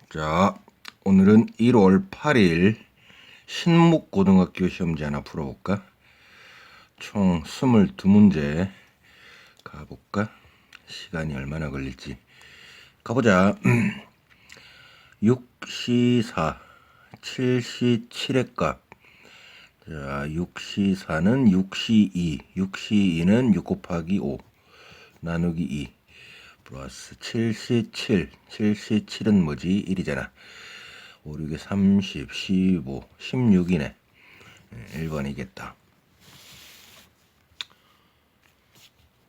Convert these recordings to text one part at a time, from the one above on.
자, 오늘은 1월 8일 신묵고등학교 시험지 하나 풀어볼까? 총 22문제 가볼까? 시간이 얼마나 걸릴지 가보자. 6시4 7시 7의 값. 자, 6시4는 6시2 6시2는 6 곱하기 5 나누기 2 플러스 7시 7 7시 7은 뭐지? 1이잖아. 5, 6에 30, 15, 16이네. 1번이겠다.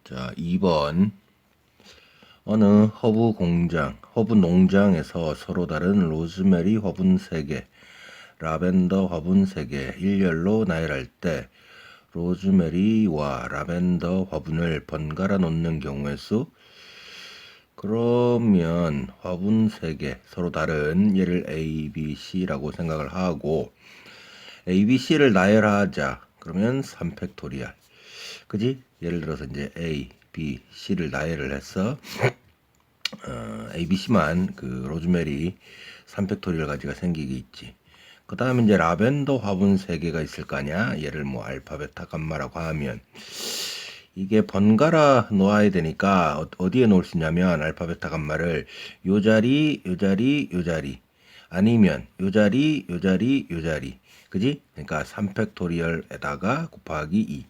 자, 2번. 어느 허브 농장에서 서로 다른 로즈메리 화분 3개, 라벤더 화분 3개 일렬로 나열할 때 로즈메리와 라벤더 화분을 번갈아 놓는 경우의 수. 그러면 화분 3개 서로 다른 얘를 A, B, C라고 생각을 하고 A, B, C를 나열하자. 그러면 3팩토리얼. 그지? 예를 들어서 이제 A, B, C를 나열을 해서 A, B, C만 그 로즈메리 3팩토리얼 가지가 생기겠지. 그 다음에 이제 라벤더 화분 3개가 있을 거 아니야. 얘를 뭐 알파, 베타, 감마라고 하면 이게 번갈아 놓아야 되니까 어디에 놓을 수 있냐면 알파, 베타, 감마를 요 자리, 요 자리, 요 자리 아니면 요 자리, 요 자리, 요 자리. 그지? 그러니까 3팩토리얼에다가 곱하기 2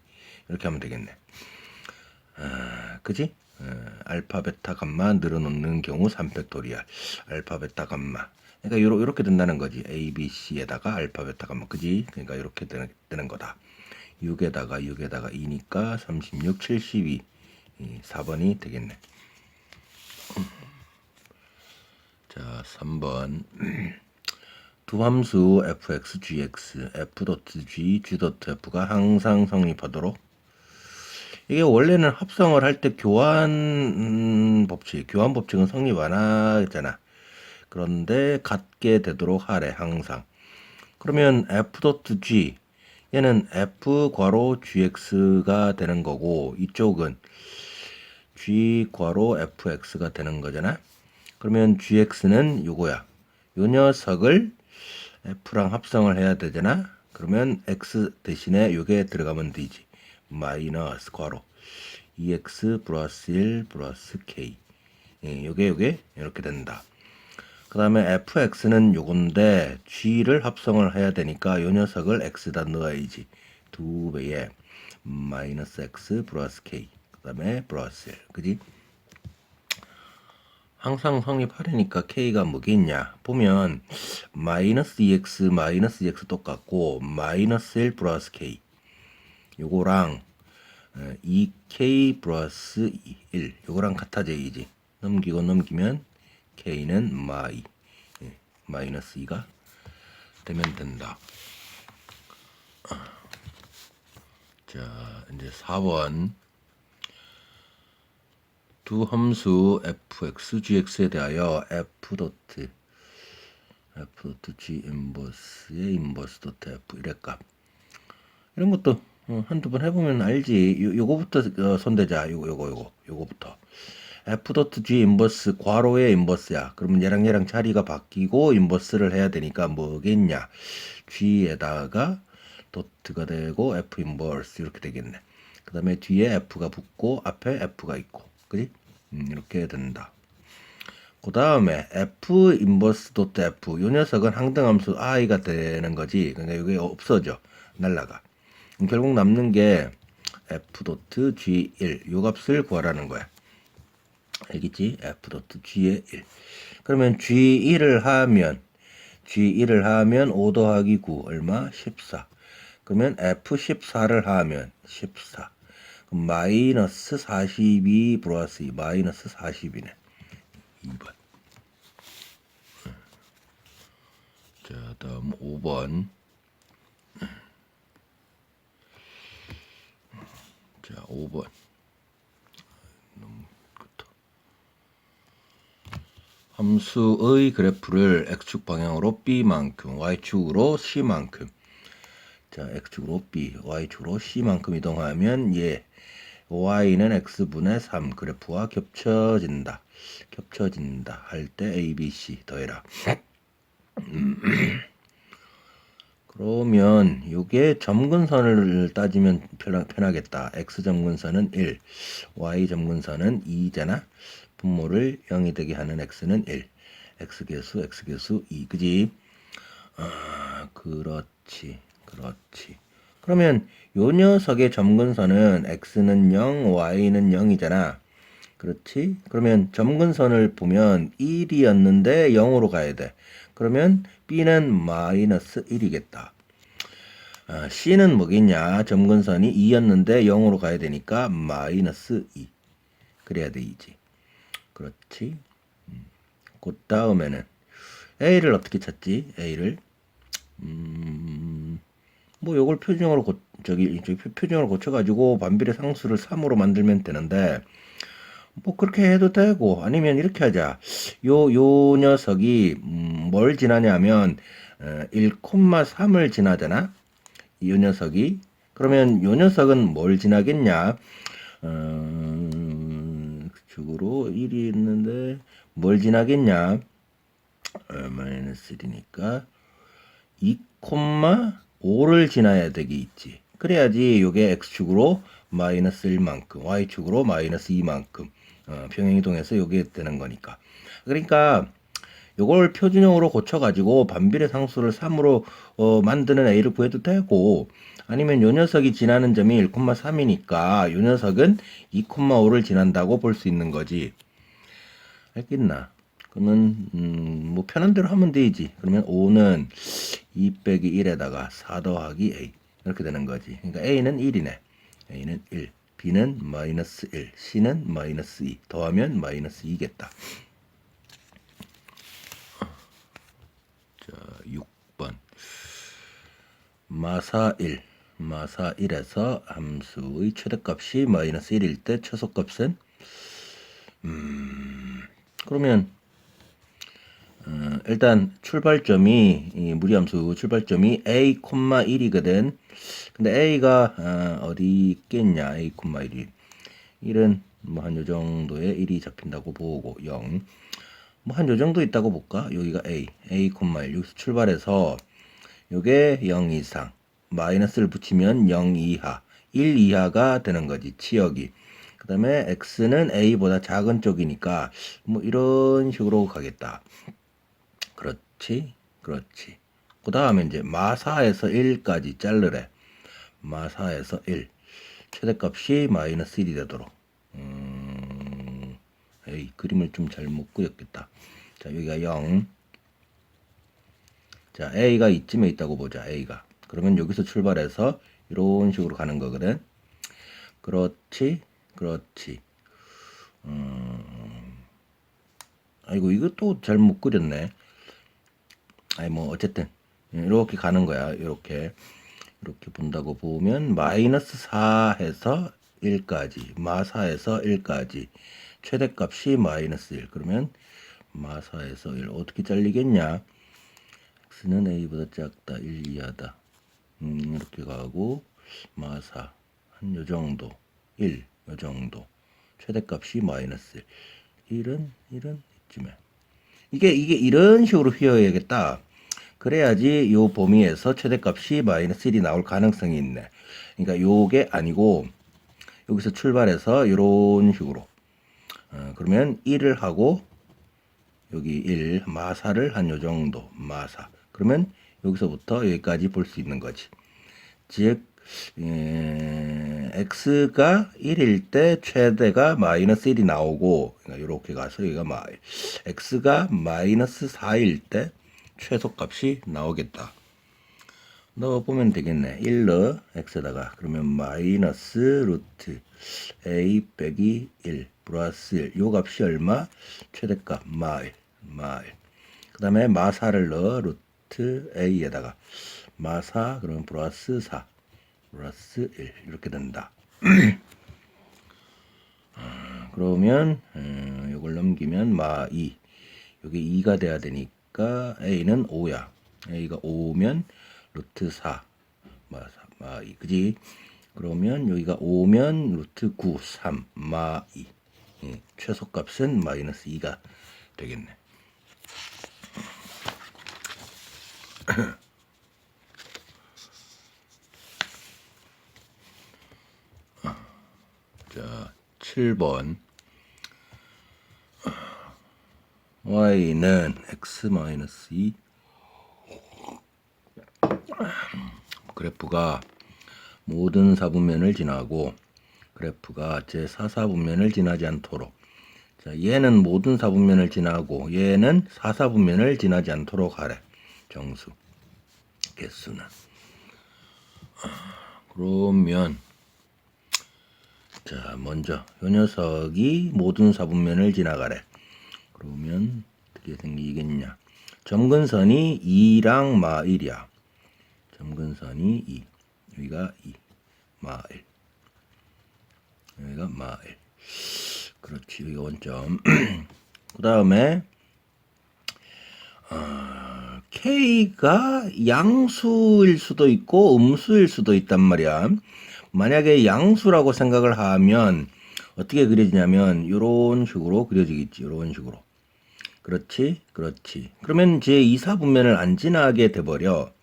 이렇게 하면 되겠네. 그지? 알파, 베타, 감마 늘어놓는 경우 3팩토리얼 알파, 베타, 감마. 그러니까 요렇게 된다는 거지. A, B, C에다가 알파, 베타, 감마. 그지? 그러니까 이렇게 되는 거다. 6에다가 2니까 36, 72. 4번이 되겠네. 자, 3번. 두 함수 fx, gx, f.g, g.f가 항상 성립하도록. 이게 원래는 합성을 할 때 교환 법칙은 성립 안 하잖아. 그런데 같게 되도록 하래, 항상. 그러면 f.g 얘는 f 괄호 gx가 되는 거고 이쪽은 g 괄호 fx가 되는 거잖아. 그러면 gx는 요거야. 요 녀석을 f랑 합성을 해야 되잖아. 그러면 x 대신에 요게 들어가면 되지. 마이너스 괄호 2x 플러스 1 플러스 k. 요게 이렇게 된다. 그 다음에 fx는 요건데 g를 합성을 해야 되니까 요 녀석을 x에다 넣어야지. 2배에 마이너스 x 플러스 k 그 다음에 플러스 1. 그지? 항상 성립하려니까 k가 뭐겠냐 보면 마이너스 2x 똑같고 마이너스 1 플러스 k 요거랑 2k 플러스 1 요거랑 같아져야지. 넘기면 k는 마이너스 2가 되면 된다. 자, 이제 4번. 두 함수 fx, gx에 대하여 f.g 인버스의 인버스 도트 f 1의 값. 이런 것도 한두 번 해보면 알지. 요거부터 손대자. 요거부터. f.g 인버스 괄호의 인버스야. 그러면 얘랑 자리가 바뀌고 인버스를 해야 되니까 뭐겠냐. g에다가 도트가 되고 f 인버스 이렇게 되겠네. 그 다음에 뒤에 f가 붙고 앞에 f가 있고. 그지? 이렇게 된다. 그 다음에 f 인버스 도트 f 요 녀석은 항등함수 i가 되는 거지. 그러니까 이게 없어져. 날라가. 결국 남는 게 f.g1 요 값을 구하라는 거야. 알겠지? f.g의 1. 그러면 g1을 하면 5 더하기 9 얼마? 14. 그러면 f14를 하면 14. 그럼 마이너스 42 플러스 2 마이너스 40이네. 2번. 자, 다음 5번. 자, 5번. 함수의 그래프를 x축 방향으로 b만큼, y축으로 c만큼. 자, x축으로 b, y축으로 c만큼 이동하면 얘 y는 x분의 3 그래프와 겹쳐진다 할 때 a, b, c 더해라. 그러면 이게 점근선을 따지면 편하겠다. x 점근선은 1, y 점근선은 2잖아. 분모를 0이 되게 하는 x는 1, x계수 2, 그지? 그렇지. 그러면 요 녀석의 점근선은 x는 0, y는 0이잖아. 그렇지? 그러면 점근선을 보면 1이었는데 0으로 가야 돼. 그러면 b는 마이너스 1이겠다. c는 뭐겠냐? 점근선이 2였는데 0으로 가야 되니까 마이너스 2. 그래야 되지. 그렇지? 그 다음에는 a를 어떻게 찾지? a를 뭐 요걸 표준형으로 표준형으로 고쳐가지고 반비례 상수를 3으로 만들면 되는데 뭐 그렇게 해도 되고 아니면 이렇게 하자. 요 녀석이 뭘 지나냐면 1,3을 지나잖아. 이 녀석이 그러면 요 녀석은 뭘 지나겠냐? 축으로 1이 있는데 뭘 지나겠냐? 마이너스 1이니까 2,5를 지나야 되겠지. 그래야지 요게 x축으로 마이너스 1만큼, y축으로 마이너스 2만큼 평행이동해서 요게 되는 거니까. 그러니까 요걸 표준형으로 고쳐가지고 반비례 상수를 3으로 만드는 a를 구해도 되고 아니면 요 녀석이 지나는 점이 1,3이니까 요 녀석은 2,5를 지난다고 볼 수 있는 거지. 알겠나? 그러면 뭐 편한 대로 하면 되지. 그러면 5는 2 빼기 1에다가 4 더하기 a 이렇게 되는 거지. 그러니까 a는 1이네. a는 1, b는 마이너스 1, c는 마이너스 2 더하면 마이너스 2겠다. 자, 6번 마사 1에서 함수의 최대값이 마이너스 1일 때 최소값은 그러면 일단 출발점이 이 무리함수 출발점이 a, 1이거든. 근데 a가 어디 있겠냐? a, 1이 1은 뭐 한 요 정도의 1이 잡힌다고 보고 0 뭐 한 요 정도 있다고 볼까? 여기가 a, 1 여기서 출발해서 요게 0 이상 마이너스를 붙이면 0 이하 1 이하가 되는 거지 치역이. 그 다음에 x는 a보다 작은 쪽이니까 뭐 이런 식으로 가겠다. 그렇지. 그 다음에 이제 마사에서 1까지 자르래. 마사에서 1 최대값이 마이너스 1이 되도록 에이 그림을 좀 잘못 그렸겠다. 자 여기가 0. 자 a가 이쯤에 있다고 보자. a가 그러면 여기서 출발해서 이런 식으로 가는 거거든. 그렇지. 아이고 이것도 잘못 그렸네. 아니 뭐 어쨌든 이렇게 가는 거야. 이렇게 본다고 보면 마이너스 4에서 1까지 마사에서 1까지 최대값이 마이너스 1 그러면 마사에서 1 어떻게 잘리겠냐? x는 a보다 작다 1 이하다 이렇게 가고 마사 한 요정도 1 요정도 최대값이 마이너스 1 1은 이쯤에 이게 이런 식으로 휘어야겠다. 그래야지 요 범위에서 최대값이 마이너스 1이 나올 가능성이 있네. 그러니까 요게 아니고 여기서 출발해서 요런 식으로 그러면 1을 하고 여기 1 마사를 한 요 정도 마사 그러면 여기서부터 여기까지 볼 수 있는 거지. 즉 x가 1일 때 최대가 마이너스 1이 나오고 그러니까 이렇게 가서 여기가 x가 마이너스 4일 때 최소값이 나오겠다. 넣어보면 되겠네. 1 넣어 x에다가 그러면 마이너스 루트 a 빼기 1 플러스 1 요 값이 얼마? 최대값 마일 그 다음에 마사를 넣어 루트 a에다가 마사 그러면 플러스 4 플러스 1 이렇게 된다. 그러면 이걸 넘기면 마2 여기 2가 돼야 되니까 a는 5야. a가 5면 루트 4 마2 그지? 그러면 여기가 5면 루트 9, 3, 마 2. 예, 최소값은 마이너스 2가 되겠네. 자, 7번. y는 x-2 그래프가 모든 사분면을 지나고 그래프가 제4사분면을 지나지 않도록, 자, 얘는 모든 사분면을 지나고 얘는 4사분면을 지나지 않도록 하래. 정수 개수는. 그러면 자, 먼저 이 녀석이 모든 사분면을 지나가래. 그러면 어떻게 생기겠냐? 점근선이 2랑 마 1이야. 점근선이 2. 여기가 2. 마 1. 여기가 마 1. 그렇지. 여기가 원점. 그 다음에 K가 양수일 수도 있고 음수일 수도 있단 말이야. 만약에 양수라고 생각을 하면 어떻게 그려지냐면 이런 식으로 그려지겠지. 이런 식으로. 그렇지, 그렇지. 그러면 제 2사분면을 안 지나게 돼버려.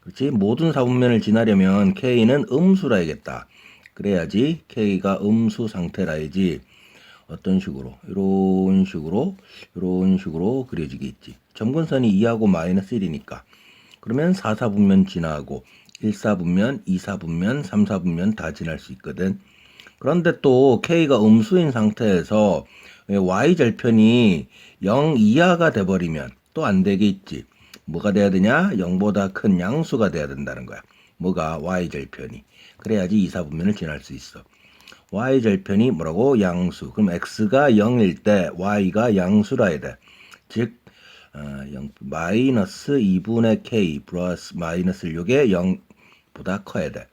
그렇지. 모든 사분면을 지나려면 K는 음수라야겠다. 그래야지 K가 음수 상태라야지. 어떤 식으로, 이런 식으로, 이런 식으로 그려지겠지. 점근선이 2하고 마이너스 1이니까. 그러면 4사분면 지나고 1사분면, 2사분면, 3사분면 다 지날 수 있거든. 그런데 또 K가 음수인 상태에서 Y절편이 0 이하가 돼버리면 또 안 되겠지. 뭐가 돼야 되냐? 0보다 큰 양수가 돼야 된다는 거야. 뭐가? Y절편이. 그래야지 2사분면을 지날 수 있어. Y절편이 뭐라고? 양수. 그럼 X가 0일 때 Y가 양수라야 돼. 즉 마이너스 2분의 K 플러스 마이너스 6에 0보다 커야 돼.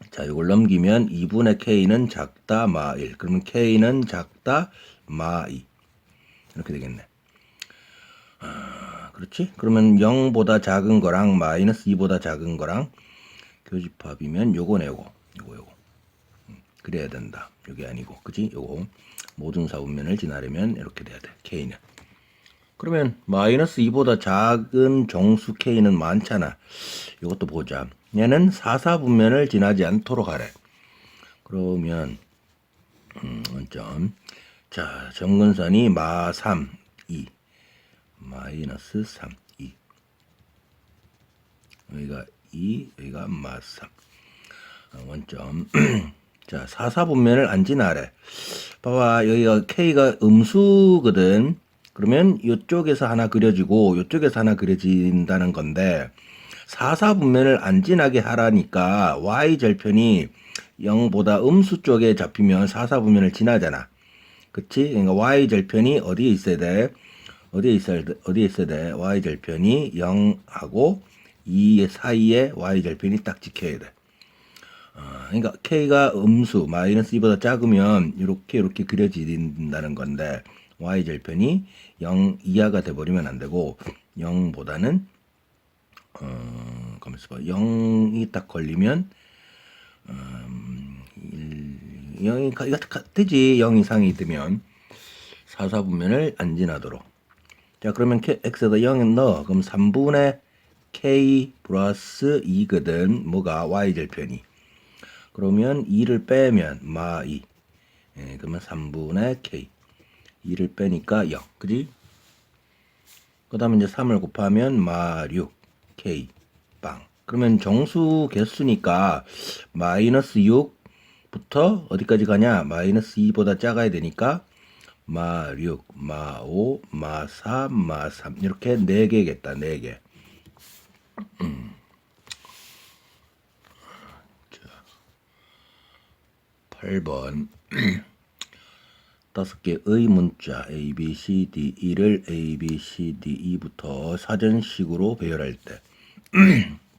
자, 이걸 넘기면 2분의 K는 작다 마 1. 그러면 K는 작다 마 2. 이렇게 되겠네. 그렇지? 그러면 0보다 작은 거랑 마이너스 2보다 작은 거랑 교집합이면 요거네, 요거. 그래야 된다. 요게 아니고, 그지? 요거. 모든 사분면을 지나려면 이렇게 돼야 돼. K는. 그러면 마이너스 2보다 작은 정수 K는 많잖아. 이것도 보자. 얘는 4사분면을 지나지 않도록 하래. 그러면 원점. 자, 점근선이 마 3, 2. 마이너스 3, 2. 여기가 2, 여기가 마 3. 원점. 자, 4사분면을 안 지나래. 봐봐, 여기가 K가 음수거든. 그러면 이쪽에서 하나 그려지고 이쪽에서 하나 그려진다는 건데 4사분면을 안 지나게 하라니까 Y절편이 0보다 음수 쪽에 잡히면 4사분면을 지나잖아. 그치? 그러니까 Y절편이 어디에 있어야 돼? 어디에 있어야 돼? Y절편이 0하고 2 사이에 Y절편이 딱 지켜야 돼. 그러니까 K가 음수 마이너스 2보다 작으면 이렇게 그려진다는 건데 Y절편이 0 이하가 돼버리면 안 되고 0보다는 가만있어 봐. 0이 딱 걸리면 0이 되지. 0 이상이 되면 4사분면을 안 지나도록. 자, 그러면 x에다 0을 넣어. 그럼 3분의 k 플러스 2거든. 뭐가? y절편이. 그러면 2를 빼면 마 2. 예, 그러면 3분의 k. 2를 빼니까 0. 그지? 그 다음에 이제 3을 곱하면 마 6. k. 빵. 그러면 정수 개수니까 마이너스 6부터 어디까지 가냐? 마이너스 2보다 작아야 되니까 마 6, 마 5, 마 4, 마 3 이렇게 4개겠다. 4개. 자, 8번 5개의 문자 A, B, C, D, E를 A, B, C, D, E부터 사전식으로 배열할 때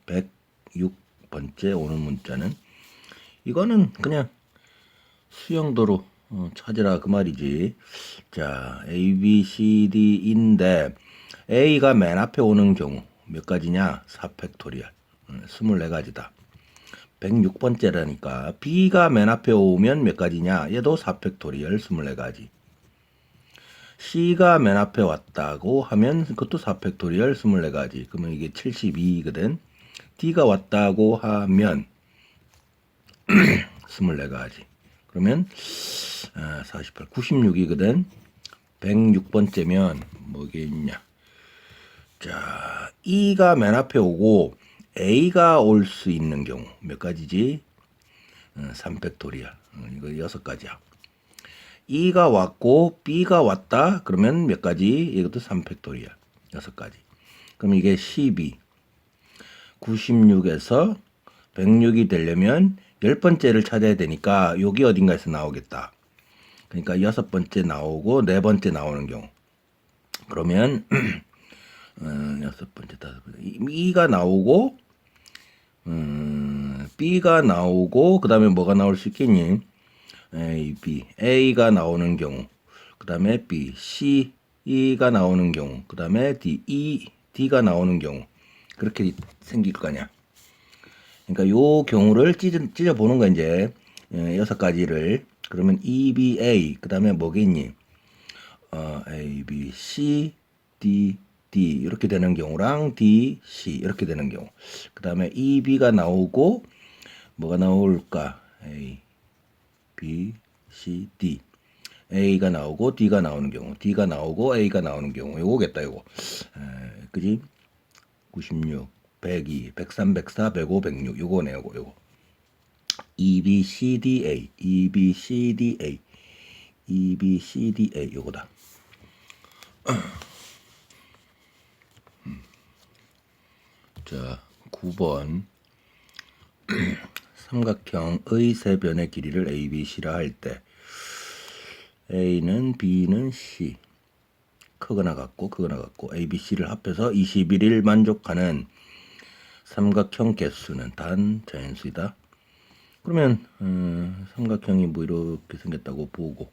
106번째 오는 문자는 이거는 그냥 수영도로 찾으라 그 말이지. 자, A, B, C, D인데 A가 맨 앞에 오는 경우 몇 가지냐? 4팩토리얼 24가지다. 106번째라니까 B가 맨 앞에 오면 몇 가지냐? 얘도 4팩토리얼 24가지. C가 맨 앞에 왔다고 하면 그것도 4팩토리얼 24가지. 그러면 이게 72거든. D가 왔다고 하면 24가지. 그러면 48, 96이거든. 106번째면 뭐겠냐? 자, E가 맨 앞에 오고 A가 올 수 있는 경우 몇 가지지? 3팩토리얼. 이거 6가지야. E가 왔고 B가 왔다 그러면 몇 가지? 이것도 3팩토리얼 6가지. 그럼 이게 12 96에서 106이 되려면 10번째를 찾아야 되니까 여기 어딘가에서 나오겠다. 그러니까 6번째 나오고 4번째 나오는 경우. 그러면 6번째, 5번째 E가 나오고 B가 나오고 그 다음에 뭐가 나올 수 있겠니? A, B, A가 나오는 경우, 그 다음에 B, C, E가 나오는 경우, 그 다음에 D, E, D가 나오는 경우 그렇게 생길 거 아니야. 그러니까 요 경우를 찢어 보는 거 이제 6가지를. 그러면 E, B, A 그 다음에 뭐겠니? A, B, C, D, D 이렇게 되는 경우랑 D, C 이렇게 되는 경우. 그 다음에 E, B가 나오고 뭐가 나올까? A, B, C, D. A가 나오고 D가 나오는 경우, D가 나오고 A가 나오는 경우, 요거겠다, 요거. 그지? 96, 102, 103, 104, 105, 106, 요거네, 요거. E, B, C, D, A, E, B, C, D, A, E, B, C, D, A, 요거다. 자, 9번. 삼각형의 세 변의 길이를 A, B, C라 할 때 A는 B는 C 크거나 같고 A, B, C를 합해서 21을 만족하는 삼각형 개수는 단 자연수이다. 그러면 삼각형이 뭐 이렇게 생겼다고 보고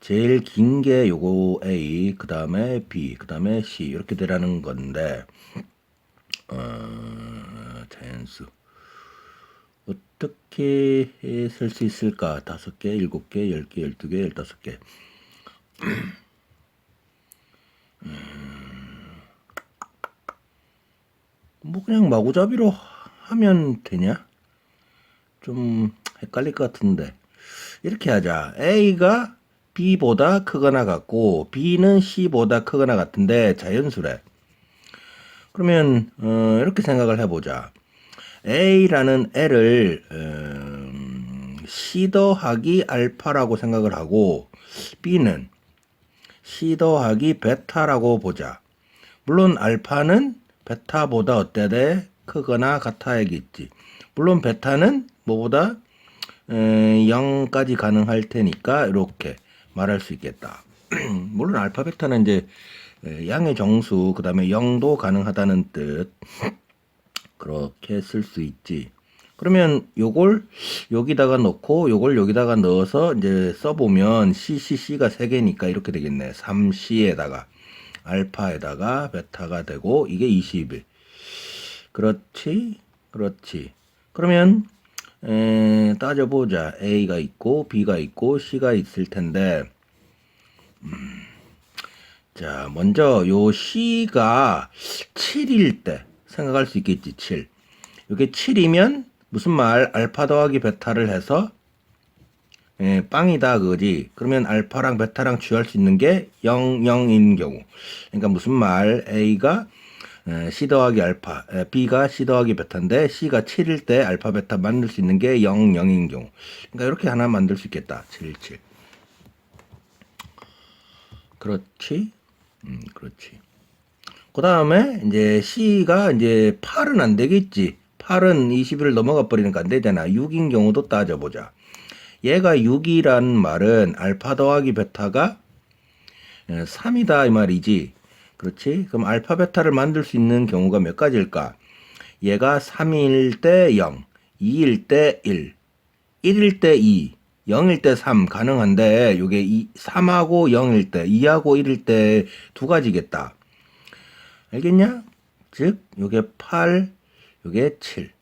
제일 긴 게 요거 A 그 다음에 B 그 다음에 C 이렇게 되라는 건데 자연수 어떻게 쓸 수 있을까? 5개, 7개, 10개, 12개, 15개. 뭐 그냥 마구잡이로 하면 되냐? 좀 헷갈릴 것 같은데. 이렇게 하자. A가 B보다 크거나 같고 B는 C보다 크거나 같은데 자연수래. 그러면 이렇게 생각을 해보자. A라는 L을 C 더하기 알파라고 생각을 하고 B는 C 더하기 베타라고 보자. 물론 알파는 베타보다 어때야 크거나 같아야겠지. 물론 베타는 뭐보다 0까지 가능할 테니까 이렇게 말할 수 있겠다. 물론 알파 베타는 이제 양의 정수 그 다음에 0도 가능하다는 뜻. 그렇게 쓸 수 있지. 그러면 요걸 여기다가 넣고 요걸 여기다가 넣어서 이제 써보면 CCC가 3개니까 이렇게 되겠네. 3C에다가 알파에다가 베타가 되고 이게 21. 그렇지. 그러면 따져보자. A가 있고 B가 있고 C가 있을 텐데 자 먼저 요 C가 7일 때 생각할 수 있겠지. 7. 이게 7이면 무슨 말? 알파 더하기 베타를 해서 빵이다 그거지. 그러면 알파랑 베타랑 취할 수 있는 게 0, 0인 경우. 그러니까 무슨 말? A가 C 더하기 알파, B가 C 더하기 베타인데 C가 7일 때 알파 베타 만들 수 있는 게 0, 0인 경우. 그러니까 이렇게 하나 만들 수 있겠다. 7, 7. 그렇지? 그렇지. 그 다음에 이제 C가 이제 8은 안 되겠지. 8은 20을 넘어가 버리니까 안 되잖아. 6인 경우도 따져보자. 얘가 6이란 말은 알파 더하기 베타가 3이다 이 말이지. 그렇지? 그럼 알파 베타를 만들 수 있는 경우가 몇 가지일까? 얘가 3일 때 0, 2일 때 1, 1일 때 2, 0일 때 3 가능한데 요게 3하고 0일 때, 2하고 1일 때 두 가지겠다. 알겠냐? 즉 요게 8, 요게 7.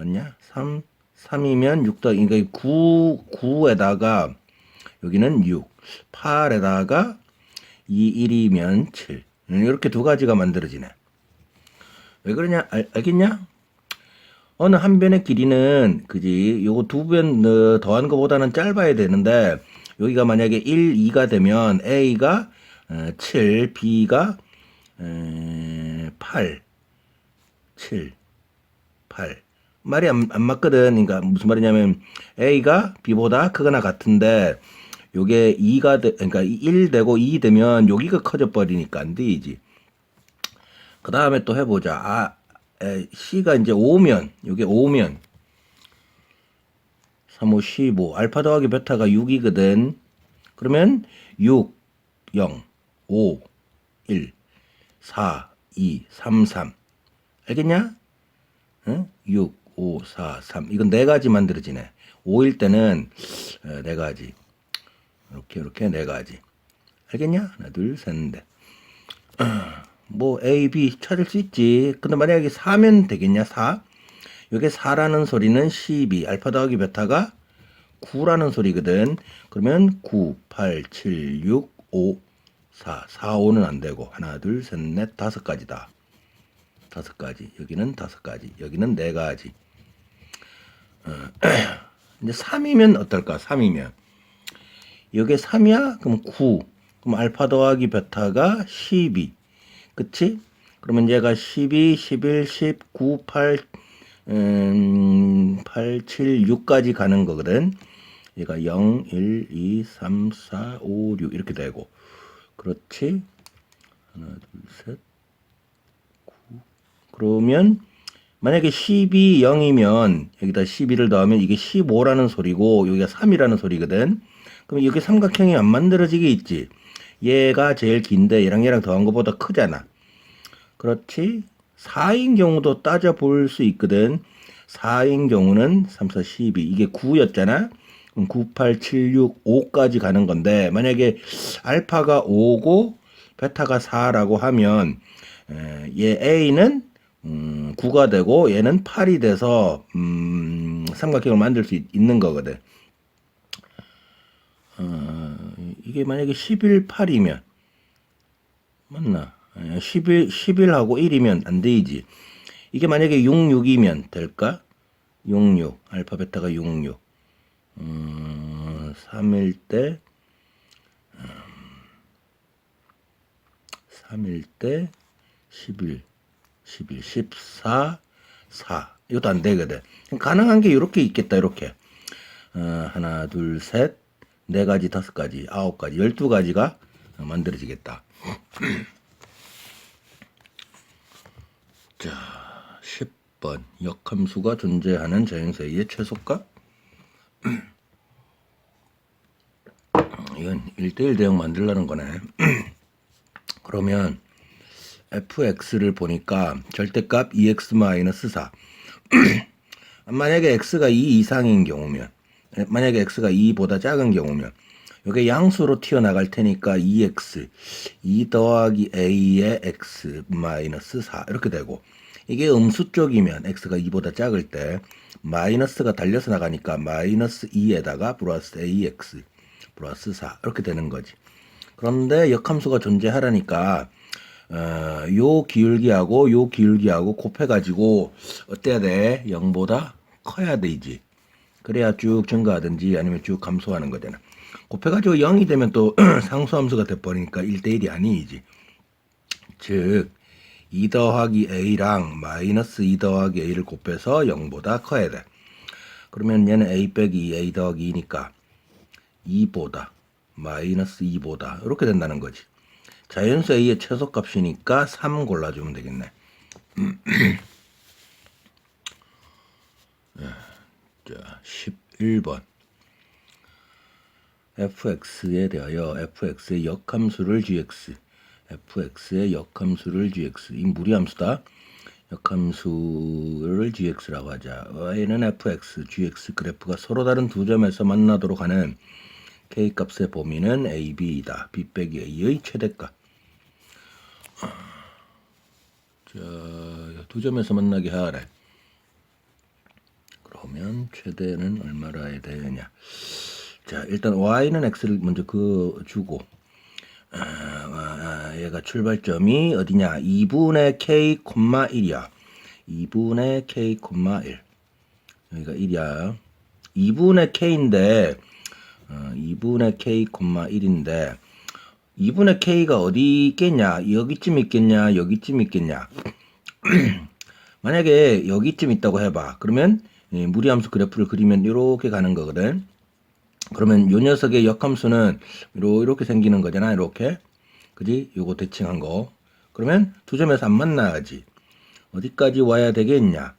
맞냐? 3이면 6 더하기, 그러니까 9에다가 여기는 6, 8에다가 1이면 7. 이렇게 두 가지가 만들어지네. 왜 그러냐? 알겠냐? 어느 한 변의 길이는, 그지? 요거 두 변 더한 것보다는 짧아야 되는데, 여기가 만약에 1, 2가 되면 A가 7, B가 8, 7, 8. 말이 안 맞거든. 그러니까 무슨 말이냐면 A가 B보다 크거나 같은데 요게 2가 그러니까 1 되고 2 되면 여기가 커져 버리니까 안 되지. 그 다음에 또 해보자. C가 이제 5면 요게 5면 3, 5, 15 알파 더하기 베타가 6이거든. 그러면 6, 0, 5, 1, 4, 2, 3, 3 알겠냐? 응? 6, 5, 4, 3 이건 네 가지 만들어지네. 5일 때는 네 가지 이렇게 네 가지 알겠냐? 하나 둘 셋 넷. 뭐 A, B 찾을 수 있지. 근데 만약에 4면 되겠냐? 4 이게 4라는 소리는 12 알파 더하기 베타가 9라는 소리거든. 그러면 9, 8, 7, 6, 5, 4 4, 5는 안 되고 하나 둘 셋 넷 다섯 가지다. 다섯 가지. 여기는 다섯 가지. 여기는 네 가지. 이제 3이면 어떨까? 3이면 여기 3이야? 그럼 9. 그럼 알파 더하기 베타가 12. 그치? 그러면 얘가 12, 11, 19, 8, 8, 7, 6까지 가는 거거든. 얘가 0, 1, 2, 3, 4, 5, 6 이렇게 되고. 그렇지? 하나, 둘, 셋. 그러면 만약에 12, 0이면 여기다 12를 더하면 이게 15라는 소리고 여기가 3이라는 소리거든. 그럼 여기 삼각형이 안 만들어지게 있지. 얘가 제일 긴데 얘랑 더한 것보다 크잖아. 그렇지? 4인 경우도 따져볼 수 있거든. 4인 경우는 3, 4, 12 이게 9였잖아. 그럼 9, 8, 7, 6, 5까지 가는 건데 만약에 알파가 5고 베타가 4라고 하면 얘 A는 9가 되고 얘는 8이 돼서 삼각형을 만들 수 있는 거거든. 이게 만약에 11, 8이면 맞나? 11하고 1이면 안 되지. 이게 만약에 6, 6이면 될까? 6, 6 알파 베타가 6, 6 3일 때 3일 때 11 11, 14, 4. 이것도 안 되거든. 가능한 게 이렇게 있겠다, 이렇게. 하나, 둘, 셋, 네 가지, 다섯 가지, 아홉 가지, 12가지가 만들어지겠다. 자, 10번. 역함수가 존재하는 자연수의 최소값. 이건 1대1 대응 만들려는 거네. 그러면 fx를 보니까 절대값 2x-4 만약에 x가 2 이상인 경우면 만약에 x가 2보다 작은 경우면 이게 양수로 튀어나갈 테니까 2x 2 더하기 a의 x-4 이렇게 되고 이게 음수 쪽이면 x가 2보다 작을 때 마이너스가 달려서 나가니까 마이너스 2에다가 플러스 ax 플러스 4 이렇게 되는 거지. 그런데 역함수가 존재하라니까 요 기울기하고 요 기울기하고 곱해가지고 어때야 돼? 0보다 커야 되지. 그래야 쭉 증가하든지 아니면 쭉 감소하는 거잖아. 곱해가지고 0이 되면 또 상수함수가 돼버리니까 1대1이 아니지. 즉 2 더하기 a랑 마이너스 2 더하기 a를 곱해서 0보다 커야 돼. 그러면 얘는 a 빼기 a 더하기 2니까 2보다 마이너스 2보다 이렇게 된다는 거지. 자연수 A의 최소값이니까 3 골라주면 되겠네. 자, 11번. fx에 대하여 fx의 역함수를 gx, fx의 역함수를 gx. 이 무리함수다. 역함수를 gx라고 하자. y는 fx, gx 그래프가 서로 다른 두 점에서 만나도록 하는 k값의 범위는 a, b이다. b 빼기 a의 최대값. 자, 두 점에서 만나게 하래. 보면 최대는 얼마로 해야 되느냐. 자, 일단 y는 x를 먼저 주고 얘가 출발점이 어디냐? 2분의 k, 1이야. 2분의 k, 1. 여기가 1이야. 2분의 k인데 2분의 k, 1인데 2분의 k가 어디 있겠냐? 여기쯤 있겠냐? 여기쯤 있겠냐? 만약에 여기쯤 있다고 해봐. 그러면 무리함수 그래프를 그리면 이렇게 가는 거거든. 그러면 요 녀석의 역함수는 이렇게 생기는 거잖아. 이렇게. 그지? 요거 대칭한 거. 그러면 두 점에서 안 만나야지. 어디까지 와야 되겠냐?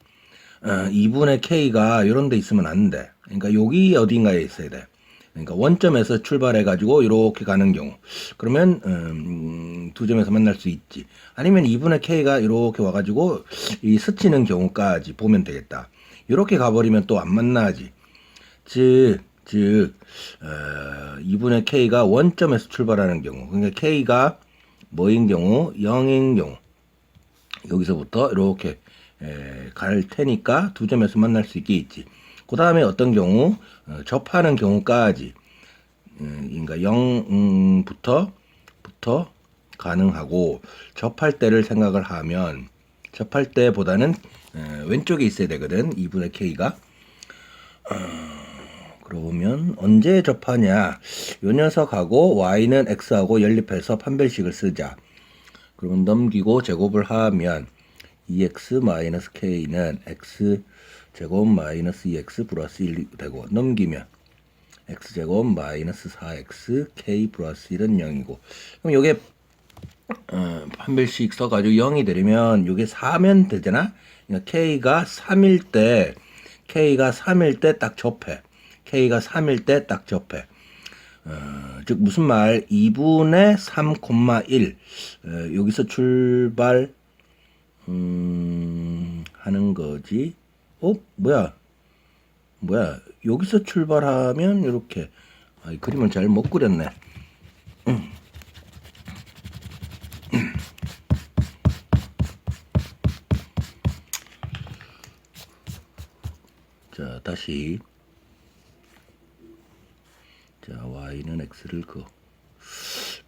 2분의 k가 이런 데 있으면 안 돼. 그러니까 여기 어딘가에 있어야 돼. 그러니까 원점에서 출발해 가지고 이렇게 가는 경우. 그러면 두 점에서 만날 수 있지. 아니면 2분의 k가 이렇게 와 가지고 이 스치는 경우까지 보면 되겠다. 이렇게 가버리면 또 안 만나지. 즉 2분의 k가 원점에서 출발하는 경우. 그러니까 k가 뭐인 경우? 0인 경우. 여기서부터 이렇게 갈 테니까 두 점에서 만날 수 있게 있지. 그 다음에 어떤 경우 접하는 경우까지 그러니까 0부터 가능하고 접할 때를 생각을 하면 접할 때보다는 왼쪽에 있어야 되거든. 2분의 k가 그러면 언제 접하냐? 요 녀석하고 y는 x하고 연립해서 판별식을 쓰자. 그러면 넘기고 제곱을 하면 2x-k는 x제곱 마이너스 2x 플러스 1이 되고 넘기면 x제곱 마이너스 4x k 플러스 1은 0이고 그럼 요게 판별식 써가지고 0이 되려면 요게 4면 되잖아. 그러니까 k가 3일 때 딱 접해. k가 3일 때 딱 접해. 즉 무슨 말? 2분의 3, 1 여기서 출발 하는 거지. 뭐야 여기서 출발하면 이렇게 그림을 잘 못 그렸네. 자 다시 자 y는 x를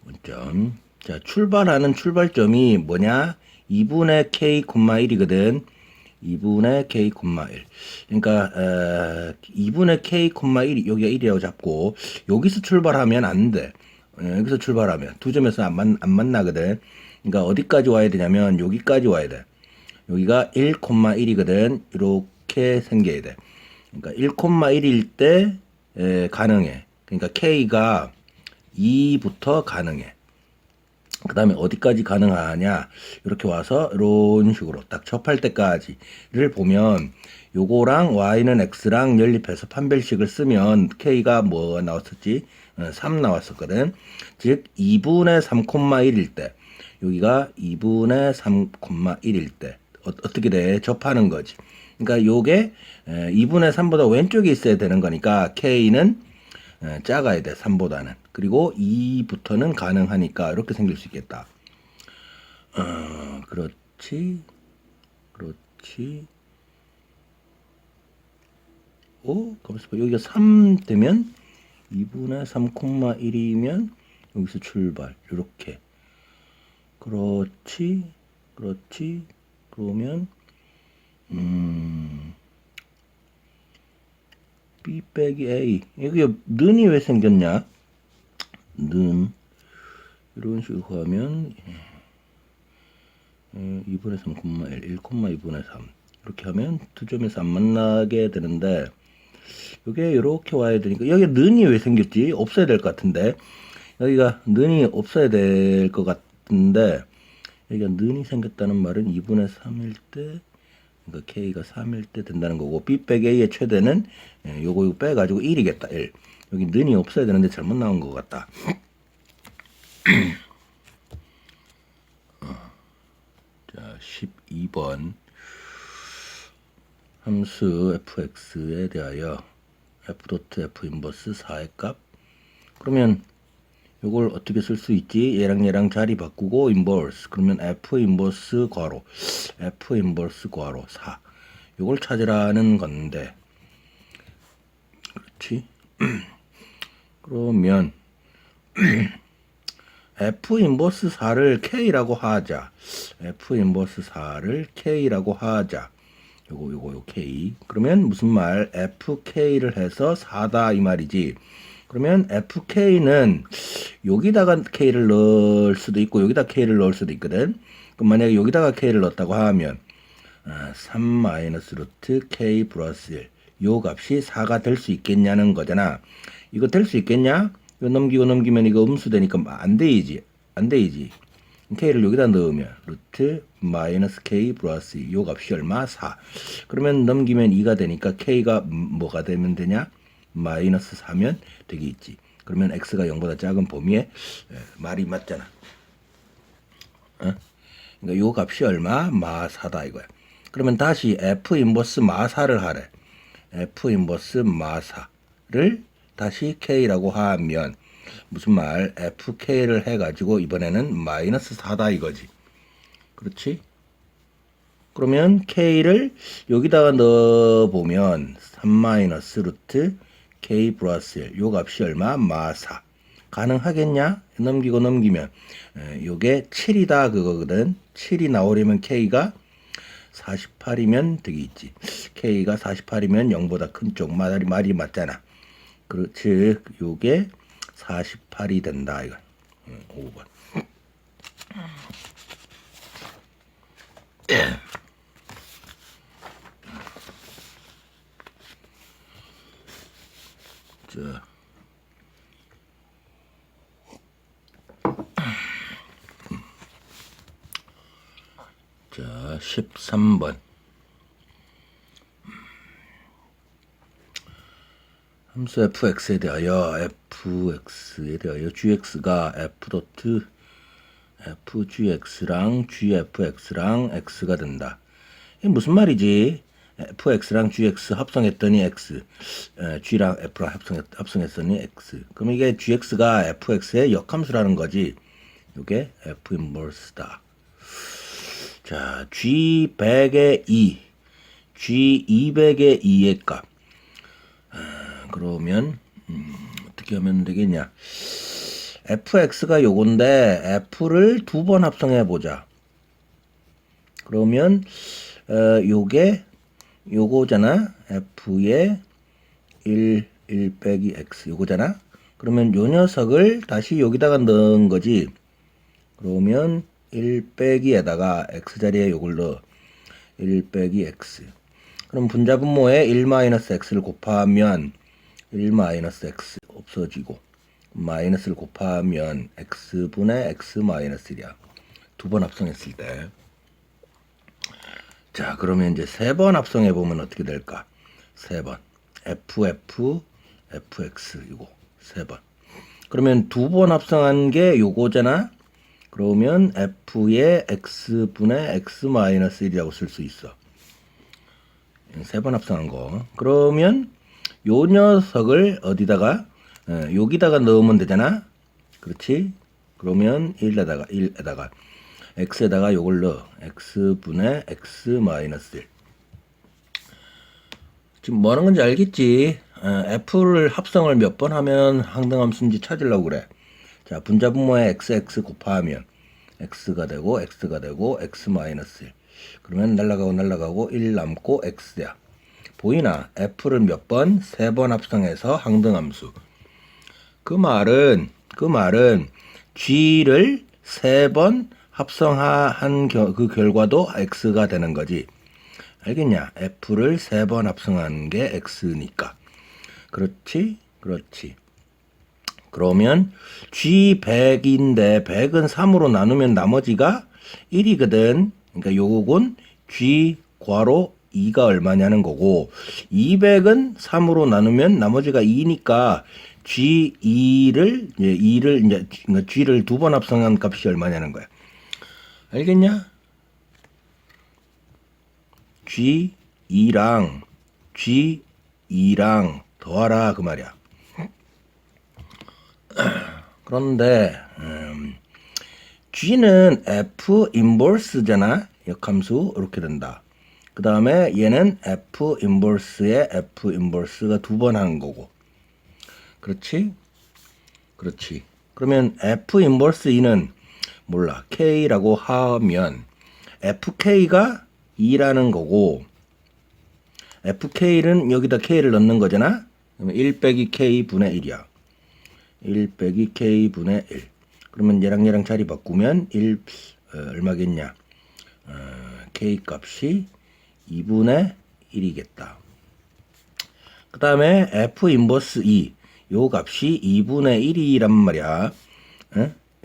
원점. 자 출발하는 출발점이 뭐냐? 2분의 k, 1이거든. 2분의 k, 1. 그러니까 2분의 k, 1이 여기가 1이라고 잡고 여기서 출발하면 안 돼. 여기서 출발하면 두 점에서 안 만나거든. 그러니까 어디까지 와야 되냐면 여기까지 와야 돼. 여기가 1,1이거든. 이렇게 생겨야 돼. 그러니까 1,1일 때 가능해. 그러니까 k가 2부터 가능해. 그 다음에 어디까지 가능하냐? 이렇게 와서 이런 식으로 딱 접할 때까지를 보면 요거랑 y는 x랑 연립해서 판별식을 쓰면 k가 뭐 나왔었지? 3 나왔었거든. 즉 2분의 3,1일 때 여기가 2분의 3,1일 때 어떻게 돼? 접하는 거지. 그러니까 요게 2분의 3보다 왼쪽에 있어야 되는 거니까 k는 작아야 돼. 3보다는. 그리고 2부터는 가능하니까 이렇게 생길 수 있겠다. 그렇지. 가만있어 봐. 여기가 3 되면 2분의 3,1이면 여기서 출발. 이렇게. 그렇지. 그러면 B 빼기 A. 여기 는이 왜 생겼냐? 는 이런 식으로 하면 2분의 3, 1, 1, 2분의 3 이렇게 하면 두 점에서 안 만나게 되는데 이게 이렇게 와야 되니까 여기 는이 왜 생겼지? 없어야 될 것 같은데 여기가 는이 없어야 될 것 같은데 여기가 는이 생겼다는 말은 2분의 3일 때 그러니까 k가 3일 때 된다는 거고 b 빼기 a의 최대는 요거 빼가지고 1이겠다. 1. 여기 는이 없어야 되는데 잘못 나온 것 같다. 자 12번 함수 fx에 대하여 f.f 인버스 4의 값 그러면 요걸 어떻게 쓸 수 있지? 얘랑 자리 바꾸고 인버스 그러면 f 인버스 괄호 4 요걸 찾으라는 건데 그렇지? 그러면 F 인버스 4를 K라고 하자. F 인버스 4를 K라고 하자. 요거 K. 그러면 무슨 말? FK를 해서 4다 이 말이지. 그러면 FK는 여기다가 K를 넣을 수도 있고 여기다 K를 넣을 수도 있거든. 그럼 만약에 여기다가 K를 넣었다고 하면 3 마이너스 루트 K 플러스 1. 요 값이 4가 될 수 있겠냐는 거잖아. 이거 될 수 있겠냐? 이거 넘기면 이거 음수되니까 안 되지. 안 되지. K를 여기다 넣으면 루트 마이너스 K 플러스 2. 요 값이 얼마? 4. 그러면 넘기면 2가 되니까 K가 뭐가 되면 되냐? 마이너스 4면 되겠지. 그러면 X가 0보다 작은 범위에 말이 맞잖아. 어? 그러니까 요 값이 얼마? 마 4다 이거야. 그러면 다시 F 인버스 마 4를 하래. F 인버스 마 4를 다시 K라고 하면 무슨 말? FK를 해가지고 이번에는 마이너스 4다 이거지. 그렇지? 그러면 K를 여기다가 넣어보면 3 마이너스 루트 K 플러스 1. 요 값이 얼마? 마 4. 가능하겠냐? 넘기면 요게 7이다 그거거든. 7이 나오려면 K가 48이면 되겠지. K가 48이면 0보다 큰 쪽 말이 맞잖아. 그렇지. 요게 48이 된다 이거. 5번. 자, 13번. 함수 fx에 대하여 gx가 fgx랑 gfx랑 x가 된다. 이게 무슨 말이지? fx랑 gx 합성했더니 x, g랑 f랑 합성했더니 x. 그럼 이게 gx가 fx의 역함수라는 거지. 이게 f 인버스다. 자, g100의 2, g200의 2의 값. 그러면 어떻게 하면 되겠냐? fx가 요건데 f를 두 번 합성해 보자. 그러면 요게 요거잖아. f의 1 빼기 x 요거잖아. 그러면 요 녀석을 다시 여기다가 넣은 거지. 그러면 1 빼기에다가 x 자리에 요걸 넣어. 1 빼기 x. 그럼 분자분모에 1 마이너스 x를 곱하면 1 마이너스 x 없어지고 마이너스를 곱하면 x분의 x 마이너스 1이야. 두 번 합성했을 때. 자, 그러면 이제 세 번 합성해 보면 어떻게 될까? 세 번. fx 이거 세 번. 그러면 두 번 합성한 게 요거잖아. 그러면 f의 x분의 x 마이너스 1이라고 쓸 수 있어. 세 번 합성한 거. 그러면 요 녀석을 어디다가 여기다가 넣으면 되잖아. 그렇지? 그러면 1에다가 x에다가 요걸 넣어. x분의 x 마이너스 1. 지금 뭐 하는 건지 알겠지? f를 합성을 몇 번 하면 항등함수인지 찾으려고 그래. 자, 분자분모에 x 곱하면 x가 되고 x 마이너스 1. 그러면 날라가고 1 남고 x야. 보이나? f를 몇 번? 세 번 합성해서 항등함수. 그 말은 g를 세 번 합성한 그 결과도 x가 되는 거지. 알겠냐? f를 세 번 합성한 게 x니까. 그렇지? 그렇지. 그러면 g100인데 100은 3으로 나누면 나머지가 1이거든. 그러니까 요건 g 괄호 2가 얼마냐는 거고 200은 3으로 나누면 나머지가 2니까 g2를 이제 g를 두 번 합성한 값이 얼마냐는 거야. 알겠냐? g2랑 더하라 그 말이야. 그런데 g는 f 인버스잖아. 역함수 이렇게 된다. 그 다음에 얘는 f 인버스에 f 인버스가 두 번 하는 거고. 그렇지? 그렇지. 그러면 F 인버스 E는 몰라. K라고 하면 FK가 2라는 거고 FK는 여기다 K를 넣는 거잖아. 그러면 1 빼기 K 분의 1이야. 1 빼기 K 분의 1. 그러면 얘랑 자리 바꾸면 1 얼마겠냐? K 값이 2분의 1이겠다. 그 다음에 F 인버스 E 요 값이 2분의 1이란 말이야.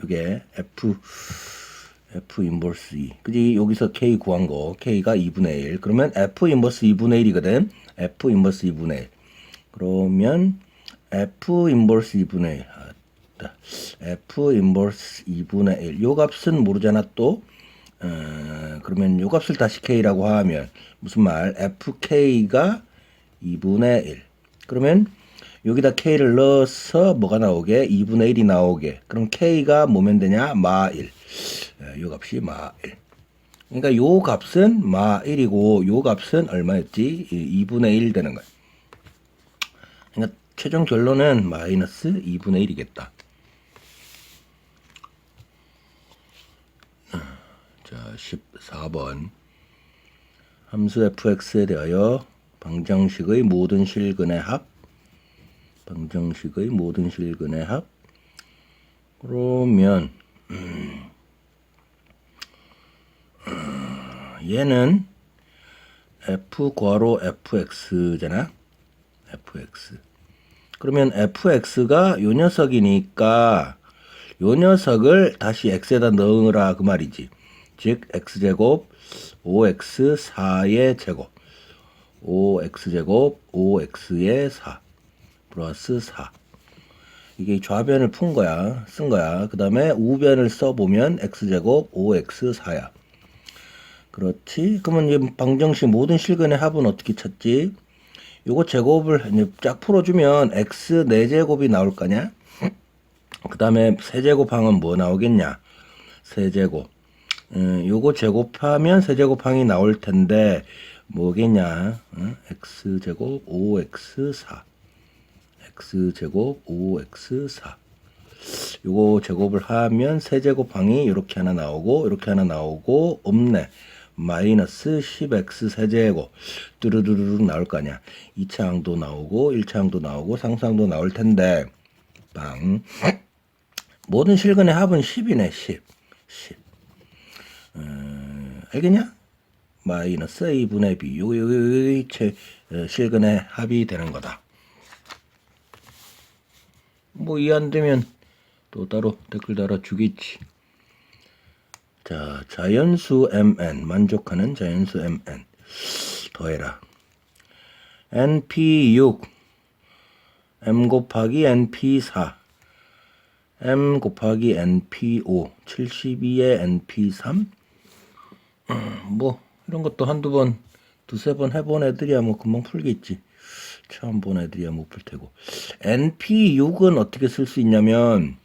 요게 F 인버스 E. 그지? 여기서 K 구한 거. K가 2분의 1. 그러면 F 인버스 2분의 1이거든. F 인버스 2분의 1. 그러면 F 인버스 2분의 1. F 인버스 2분의 1. 요 값은 모르잖아 또. 그러면 요 값을 다시 K라고 하면 무슨 말? FK가 2분의 1. 그러면 여기다 K를 넣어서 뭐가 나오게? 2분의 1이 나오게. 그럼 K가 뭐면 되냐? 마 1. 요 값이 마 1. 그러니까 요 값은 마 1이고 요 값은 얼마였지? 2분의 1 되는 거야. 그러니까 최종 결론은 마이너스 2분의 1이겠다. 자, 14번. 함수 fx에 대하여 방정식의 모든 실근의 합. 방정식의 모든 실근의 합. 그러면 얘는 f 괄호 fx잖아. fx. 그러면 fx가 요 녀석이니까 요 녀석을 다시 x에다 넣으라 그 말이지. 즉 x제곱 5x4의 제곱 5x제곱 5x의 4 플러스 4. 이게 좌변을 푼 거야. 쓴 거야. 그 다음에 우변을 써보면 x제곱 5x4야. 그렇지? 그러면 이제 방정식 모든 실근의 합은 어떻게 찾지? 요거 제곱을 이제 쫙 풀어주면 x 4제곱이 나올 거냐? 그 다음에 세제곱항은 뭐 나오겠냐? 세제곱. 요거 제곱하면 세제곱항이 나올 텐데 뭐겠냐? x제곱 5x4 x제곱 5x4 요거 제곱을 하면 세제곱항이 이렇게 하나 나오고 이렇게 하나 나오고 없네. 마이너스 10x 세제곱 뚜루루루 나올 거 아니야. 2차 항도 나오고 1차 항도 나오고 상수항도 나올 텐데 빵. 모든 실근의 합은 10이네. 10 알겠냐? 마이너스 a분의 b 요게 실근의 합이 되는 거다. 뭐 이해 안 되면 또 따로 댓글 달아 주겠지. 자, 자연수 mn 만족하는 자연수 mn 더해라. np6 m 곱하기 np4 m 곱하기 np5 72의 np3 뭐 이런 것도 한두 번 두세 번 해본 애들이야 뭐 금방 풀겠지. 처음 본 애들이야 못 풀 테고. np6은 어떻게 쓸 수 있냐면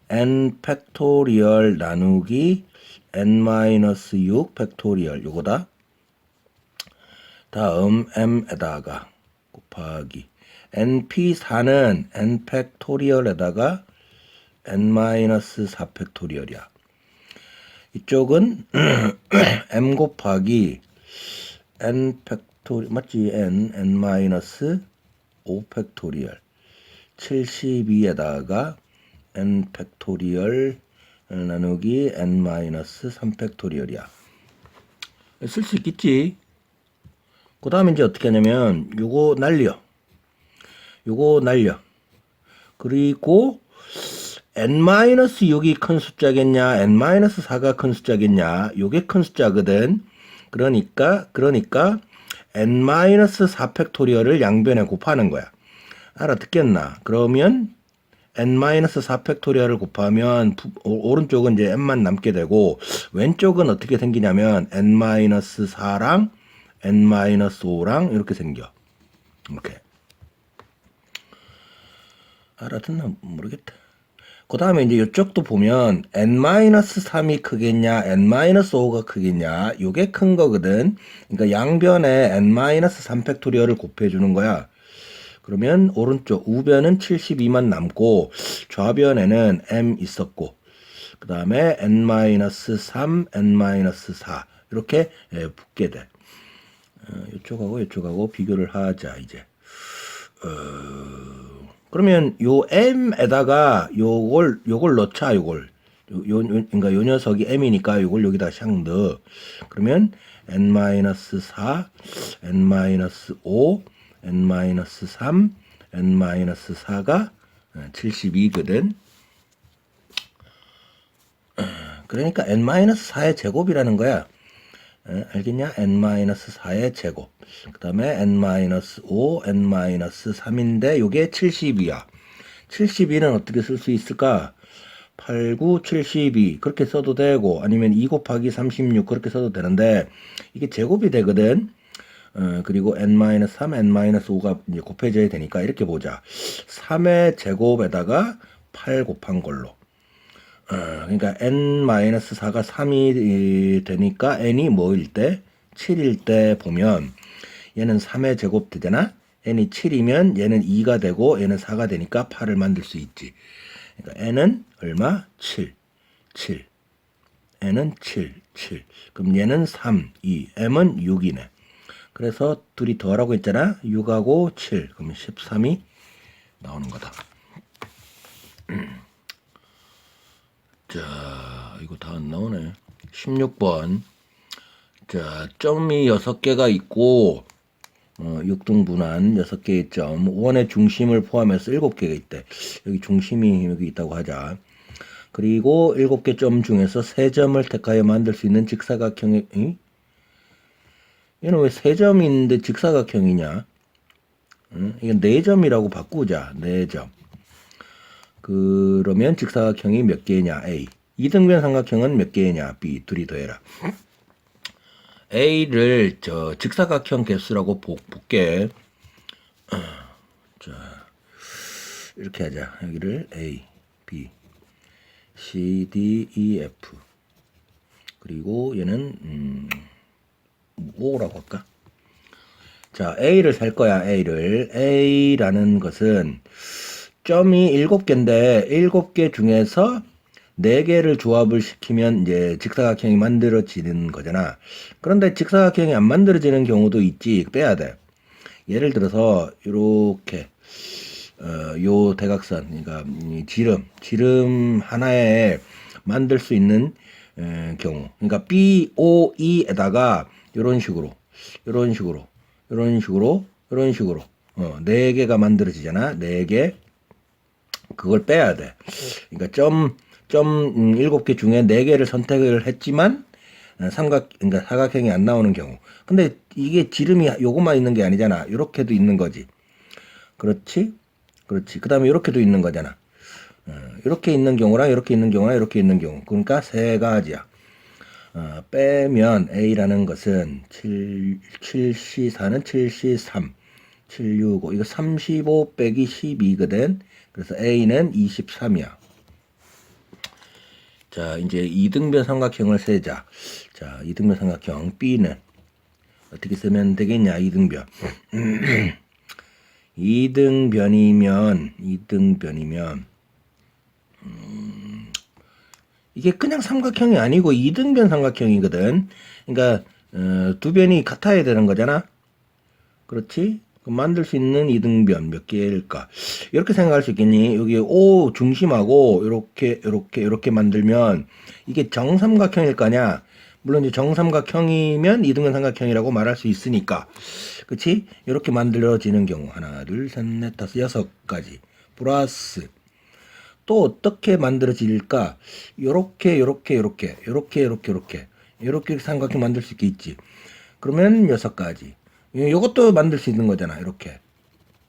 n 팩토리얼 나누기 n-6 팩토리얼 요거다. 다음 m에다가 곱하기 np4는 n 팩토리얼에다가 n-4 팩토리얼이야. 이쪽은 m 곱하기 n 팩토리얼 맞지? n-5 팩토리얼 72에다가 n 팩토리얼 나누기 n-3 팩토리얼이야. 쓸 수 있겠지. 그 다음에 이제 어떻게 하냐면 요거 날려. 그리고 n-6이 큰 숫자겠냐 n-4가 큰 숫자겠냐. 요게 큰 숫자거든. 그러니까 n-4 팩토리얼을 양변에 곱하는 거야. 알아듣겠나? 그러면 n-4 팩토리얼을 곱하면 오른쪽은 이제 n만 남게 되고 왼쪽은 어떻게 생기냐면 n-4랑 n-5랑 이렇게 생겨. 이렇게. 알아듣나 모르겠다. 그 다음에 이제 이쪽도 보면 n-3이 크겠냐 n-5가 크겠냐 요게 큰 거거든. 그러니까 양변에 n-3 팩토리얼을 곱해 주는 거야. 그러면 오른쪽 우변은 72만 남고 좌변에는 m 있었고 그 다음에 n-3, n-4 이렇게 붙게 돼. 이쪽하고 이쪽하고 비교를 하자 이제. 그러면 요 m에다가 요걸 넣자 요걸. 그러니까 요 녀석이 m이니까 요걸 여기다 샥 넣어. 그러면 n-4, n-5, n-3, n-4가 72거든. 그러니까 n-4의 제곱이라는 거야. 알겠냐? n-4의 제곱. 그 다음에 n-5, n-3인데 요게 70이야. 72는 어떻게 쓸 수 있을까? 8, 9, 72 그렇게 써도 되고 아니면 2 곱하기 36 그렇게 써도 되는데 이게 제곱이 되거든. 그리고 n-3, n-5가 이제 곱해져야 되니까 이렇게 보자. 3의 제곱에다가 8 곱한 걸로. 그러니까 n-4가 3이 되니까 n이 뭐일 때? 7일 때 보면 얘는 3의 제곱 되잖아? n이 7이면 얘는 2가 되고 얘는 4가 되니까 8을 만들 수 있지. 그러니까 n은 얼마? 7. n은 7. 그럼 얘는 3, 2, m은 6이네. 그래서 둘이 더하라고 했잖아. 6하고 7. 그러면 13이 나오는 거다. 자, 이거 다 안 나오네. 16번. 자, 점이 6개가 있고 6등분한 6개의 점, 원의 중심을 포함해서 7개가 있대. 여기 중심이 여기 있다고 하자. 그리고 7개 점 중에서 3점을 택하여 만들 수 있는 직사각형의 얘는 왜 3점인데 직사각형이냐? 이건 4점이라고 바꾸자. 4점. 그러면 직사각형이 몇 개냐? A. 이등변 삼각형은 몇 개냐? B. 둘이 더해라. A를 직사각형 개수라고 볼게. 자, 이렇게 하자. 여기를 A, B, C, D, E, F. 그리고 얘는 5라고 할까? 자, A를 살 거야. A라는 것은 점이 7개인데 7개 중에서 4개를 조합을 시키면 이제 직사각형이 만들어지는 거잖아. 그런데 직사각형이 안 만들어지는 경우도 있지. 빼야 돼. 예를 들어서 이렇게 요 대각선, 그러니까 지름 하나에 만들 수 있는 경우. 그러니까 BOE에다가 이런 식으로 4개가 만들어지잖아. 4개. 그걸 빼야 돼. 그러니까 점 7개 중에 4개를 선택을 했지만 그러니까 사각형이 안 나오는 경우. 근데 이게 지름이 요것만 있는 게 아니잖아. 이렇게도 있는 거지. 그렇지. 그 다음에 이렇게도 있는 거잖아. 이렇게 있는 경우랑 이렇게 있는 경우랑 이렇게 있는 경우. 그러니까 3가지야. 빼면 A라는 것은 7C4는 7C3, 765. 이거 35 빼기 12거든. 그래서 A는 23이야. 자, 이제 이등변 삼각형을 세자. 자, 이등변 삼각형 B는 어떻게 쓰면 되겠냐? 이등변. 이등변이면 이게 그냥 삼각형이 아니고 이등변 삼각형이거든. 그러니까 두 변이 같아야 되는 거잖아. 그렇지? 그럼 만들 수 있는 이등변 몇 개일까? 이렇게 생각할 수 있겠니? 여기 O 중심하고 이렇게 만들면 이게 정삼각형일 거냐? 물론 이제 정삼각형이면 이등변 삼각형이라고 말할 수 있으니까. 그치? 이렇게 만들어지는 경우 하나, 둘, 셋, 넷, 다섯, 6가지 플러스 또 어떻게 만들어질까? 요렇게 삼각형 만들 수 있겠지. 그러면 6가지. 요것도 만들 수 있는 거잖아. 이렇게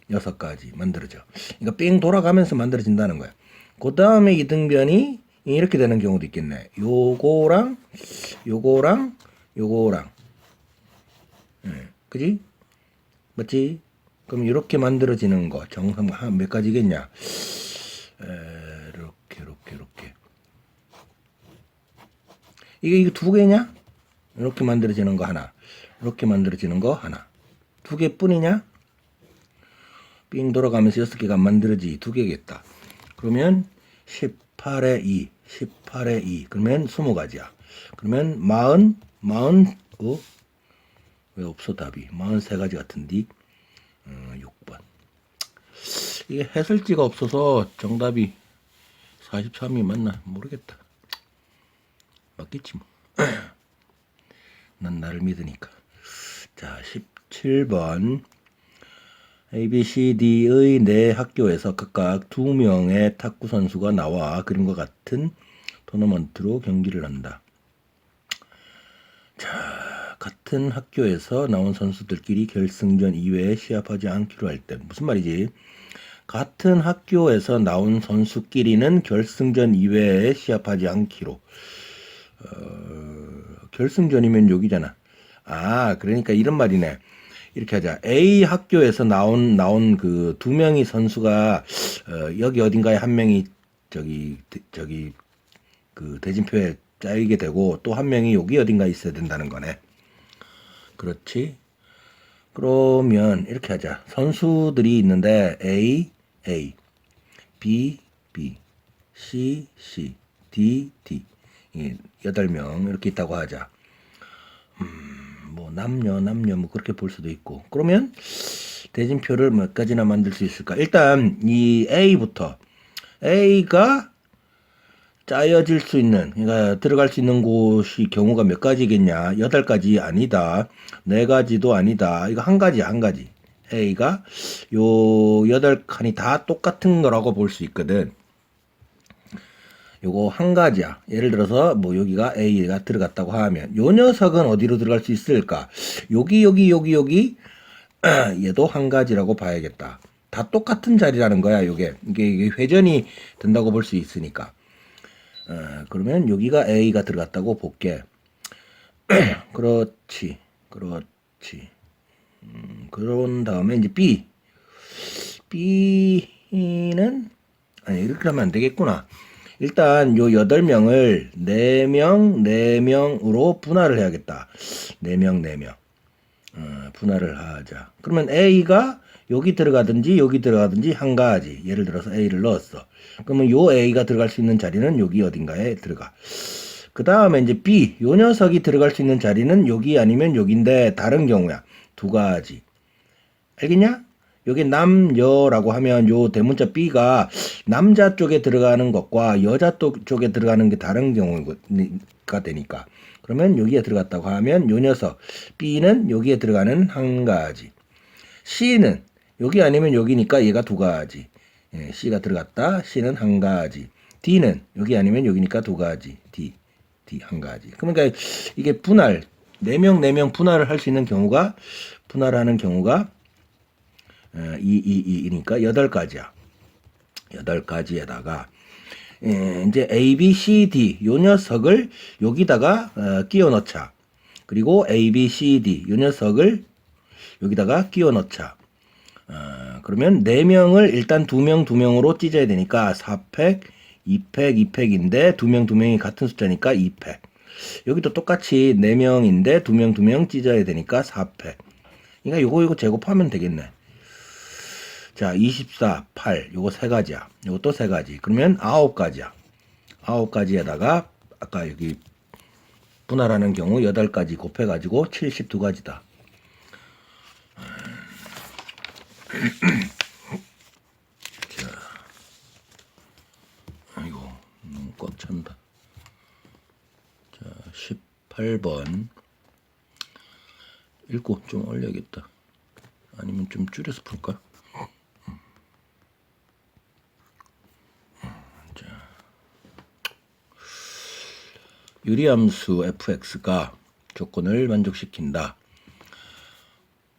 6가지 만들어져. 그러니까 삥 돌아가면서 만들어진다는 거야. 그 다음에 이등변이 이렇게 되는 경우도 있겠네. 요거랑 그지? 맞지? 그럼 이렇게 만들어지는 거 정삼각 몇 가지겠냐? 이렇게 이게 2개냐? 이렇게 만들어지는 거 하나, 이렇게 만들어지는 거 하나. 2개뿐이냐? 삥 돌아가면서 6개가 안 만들어지 2개겠다. 그러면 18에 2, 18에 2. 그러면 20가지야. 그러면 40, 왜 없어 답이? 43가지 같은데 6번. 이게 해설지가 없어서 정답이 43이 맞나 모르겠다. 맞겠지 뭐. 난 나를 믿으니까. 자, 17번. A, B, C, D의 네 학교에서 각각 2명의 탁구 선수가 나와 그림과 같은 토너먼트로 경기를 한다. 자, 같은 학교에서 나온 선수들끼리 결승전 이외에 시합하지 않기로 할 때 무슨 말이지? 같은 학교에서 나온 선수끼리는 결승전 이외에 시합하지 않기로. 결승전이면 여기잖아. 아, 그러니까 이런 말이네. 이렇게 하자. A 학교에서 나온 그 2명의 선수가 여기 어딘가에 한 명이 저기 그 대진표에 짜이게 되고 또 한 명이 여기 어딘가에 있어야 된다는 거네. 그렇지? 그러면 이렇게 하자. 선수들이 있는데 A, B, C, D, 이 8명 이렇게 있다고 하자. 뭐 남녀 뭐 그렇게 볼 수도 있고. 그러면 대진표를 몇 가지나 만들 수 있을까? 일단 이 A부터 A가 짜여질 수 있는, 그러니까 들어갈 수 있는 곳이 경우가 몇 가지겠냐? 8가지 아니다. 4가지도 아니다. 이거 한 가지야, 한 가지. A가 요 8칸이 다 똑같은 거라고 볼 수 있거든. 요거 한 가지야. 예를 들어서 뭐 여기가 A가 들어갔다고 하면 요 녀석은 어디로 들어갈 수 있을까? 여기 얘도 한 가지라고 봐야겠다. 다 똑같은 자리라는 거야. 이게 회전이 된다고 볼 수 있으니까. 그러면 여기가 A가 들어갔다고 볼게. 그렇지. 그런 다음에 이제 B는 아니 이렇게 하면 안 되겠구나. 일단 요 8명을 4명으로 분할을 해야겠다. 4명. 분할을 하자. 그러면 A가 여기 들어가든지 한 가지. 예를 들어서 A를 넣었어. 그러면 요 A가 들어갈 수 있는 자리는 여기 어딘가에 들어가. 그 다음에 이제 B, 요 녀석이 들어갈 수 있는 자리는 여기 아니면 여기인데 다른 경우야. 2가지. 알겠냐? 여기 남여라고 하면 요 대문자 B가 남자 쪽에 들어가는 것과 여자 쪽에 들어가는 게 다른 경우가 되니까. 그러면 여기에 들어갔다고 하면 요 녀석 B는 여기에 들어가는 한 가지. C는 여기 아니면 여기니까 얘가 2가지. C가 들어갔다. C는 한 가지. D는 여기 아니면 여기니까 2가지. D 한 가지. 그러니까 이게 분할 4명 분할을 할 수 있는 경우가 분할하는 경우가 2니까 8가지야. 8가지에다가 이제 A, B, C, D 요 녀석을 여기다가 끼워 넣자. 그리고 A, B, C, D 요 녀석을 여기다가 끼워 넣자. 그러면 4명을 일단 2명으로 찢어야 되니까 4팩, 2팩인데 2명이 같은 숫자니까 2팩. 여기도 똑같이 4명인데 2명 찢어야 되니까 4팩. 그러니까 요거 제곱하면 되겠네. 자, 24, 8 요거 3가지야. 요것도 3가지. 그러면 9가지야. 9가지에다가 아까 여기 분할하는 경우 8가지 곱해가지고 72가지다. 자, 아이고 너무 꽉 찬다. 자, 18번 읽고 좀 올려야겠다. 아니면 좀 줄여서 풀까? 유리함수 fx가 조건을 만족시킨다.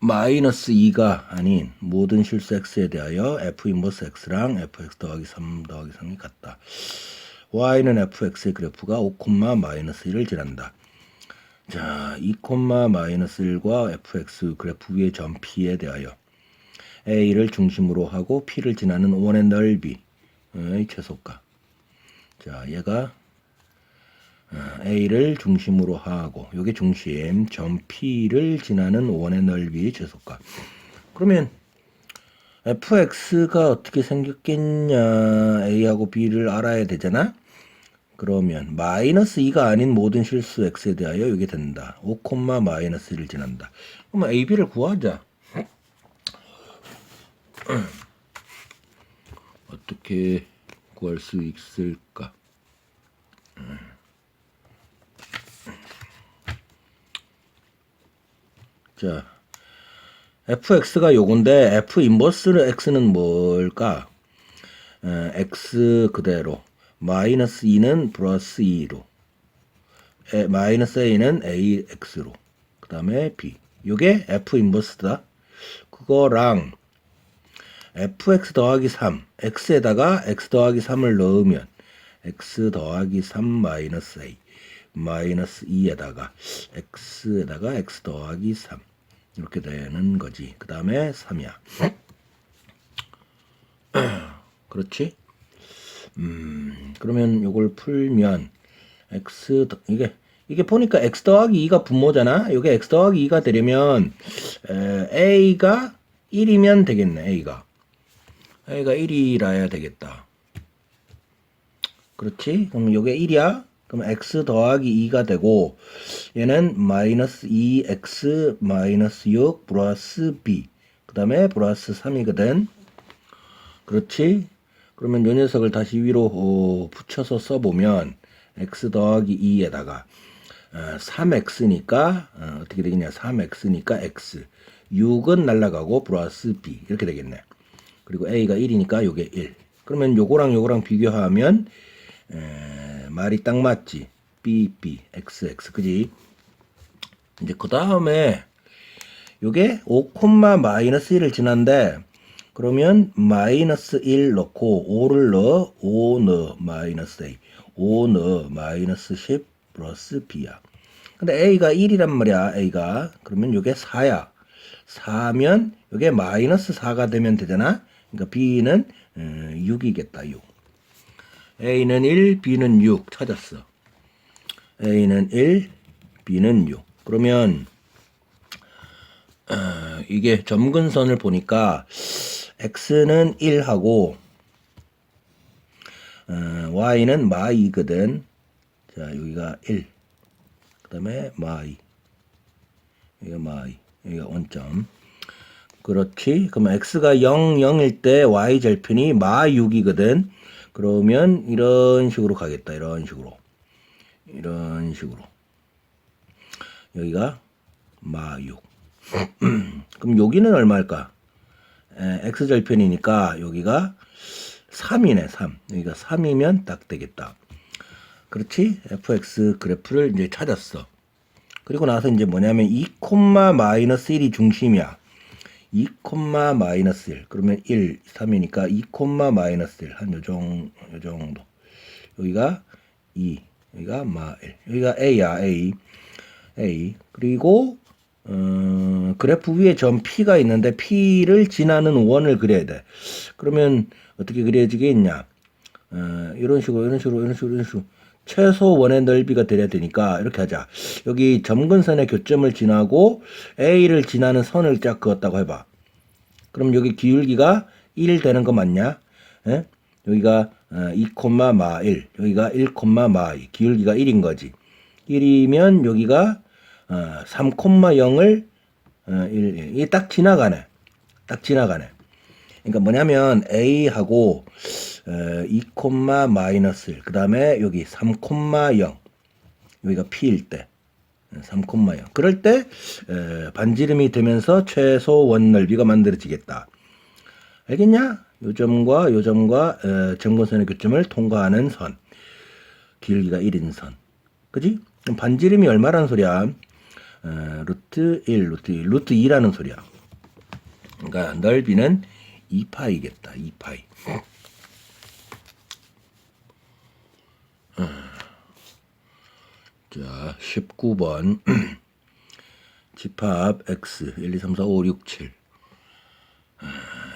-2가 아닌 모든 실수 x에 대하여 f 인버스 x랑 fx 더하기 3 더하기 3이 같다. y는 fx의 그래프가 5,-1을 지난다. 자, 2,-1과 fx 그래프 위의 점 p에 대하여 a를 중심으로 하고 p를 지나는 원의 넓이의 최소가. 자, 얘가 A를 중심으로 하고 요게 중심 점 P를 지나는 원의 넓이의 최소가. 그러면 fx가 어떻게 생겼겠냐 A하고 B를 알아야 되잖아. 그러면 마이너스 2가 아닌 모든 실수 x에 대하여 이게 된다. 5, 마이너스 1을 지난다. 그럼 A, B를 구하자. 어떻게 구할 수 있을까? 자, fx가 요건데 f 인버스 x는 뭘까? x 그대로 마이너스 2는 플러스 2로 마이너스 a는 ax로 그 다음에 b 요게 f 인버스다. 그거랑 fx 더하기 3 x에다가 x 더하기 3을 넣으면 x 더하기 3 마이너스 a 마이너스 2에다가 x에다가 x 더하기 3 이렇게 되는 거지. 그 다음에 3이야. 그렇지? 그러면 요걸 풀면 x 이게 보니까 x 더하기 2가 분모잖아. 요게 x 더하기 2가 되려면 a가 1이면 되겠네. a가 1이라 해야 되겠다. 그렇지? 그럼 요게 1이야. 그럼 x 더하기 2가 되고 얘는 마이너스 2x 마이너스 6 플러스 b 그 다음에 플러스 3이거든. 그렇지? 그러면 요 녀석을 다시 위로 붙여서 써보면 x 더하기 2에다가 3x니까 어떻게 되겠냐. 3x니까 x 6은 날라가고 플러스 b 이렇게 되겠네. 그리고 a가 1이니까 요게 1. 그러면 요거랑 비교하면 말이 딱 맞지. b, x, 그지? 이제 그 다음에 요게 5, 마이너스 1을 지난데 그러면 마이너스 1 넣고 5를 넣어 5 넣어 마이너스 a 5 넣어 마이너스 10 플러스 b야. 근데 a가 1이란 말이야. a가 그러면 요게 4야. 4면 요게 마이너스 4가 되면 되잖아. 그러니까 b는 6이겠다. 6. a는 1, b는 6 찾았어. a는 1, b는 6. 그러면 이게 점근선을 보니까 x는 1하고 y는 마이거든. 자, 여기가 1. 그 다음에 마이. 여기가 마이. 여기가 원점. 그렇지. 그러면 x가 0, 0일 때 y 절편이 마 6이거든. 그러면 이런 식으로 가겠다. 이런 식으로. 여기가 마 6. 그럼 여기는 얼마일까? x절편이니까 여기가 3이네. 3. 여기가 3이면 딱 되겠다. 그렇지? fx 그래프를 이제 찾았어. 그리고 나서 이제 뭐냐면 2, 마이너스 1이 중심이야. 2, 마이너스 1. 그러면 1, 3이니까 2, 마이너스 1. 한 요 정도. 여기가 2. 여기가 마 1. 여기가 a야. A. 그리고 그래프 위에 점 P가 있는데 P를 지나는 원을 그려야 돼. 그러면 어떻게 그려지겠냐? 이런 식으로 최소 원의 넓이가 돼야 되니까 이렇게 하자. 여기 점근선의 교점을 지나고 A를 지나는 선을 쫙 그었다고 해봐. 그럼 여기 기울기가 1 되는 거 맞냐? 에? 여기가 2, 마 1, 여기가 1, 마 2, 기울기가 1인 거지. 1이면 여기가 3, 0을 1, 이게 딱 지나가네. 그러니까 뭐냐면 A하고 2, 마이너스 1, 그 다음에 여기 3, 0, 여기가 P일 때 3, 0. 그럴 때 반지름이 되면서 최소 원넓이가 만들어지겠다. 알겠냐? 요 점과 점근선의 교점을 통과하는 선. 길기가 1인 선. 그지? 그럼 반지름이 얼마라는 소리야? 루트 1, 루트 2라는 소리야. 그러니까 넓이는 2파이겠다. 2파이. 자, 19번. 집합 x 1, 2, 3, 4, 5, 6, 7.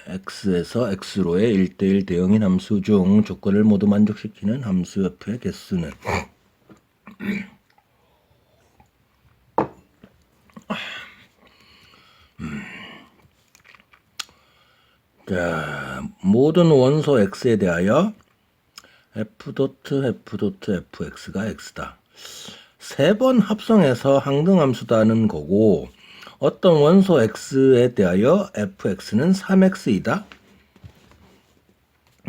x에서 x로의 1대1 대응인 함수 중 조건을 모두 만족시키는 함수 f의 개수는 자, 모든 원소 x에 대하여 fx가 x다. 세 번 합성해서 항등함수다는 거고, 어떤 원소 x에 대하여 fx는 3x이다.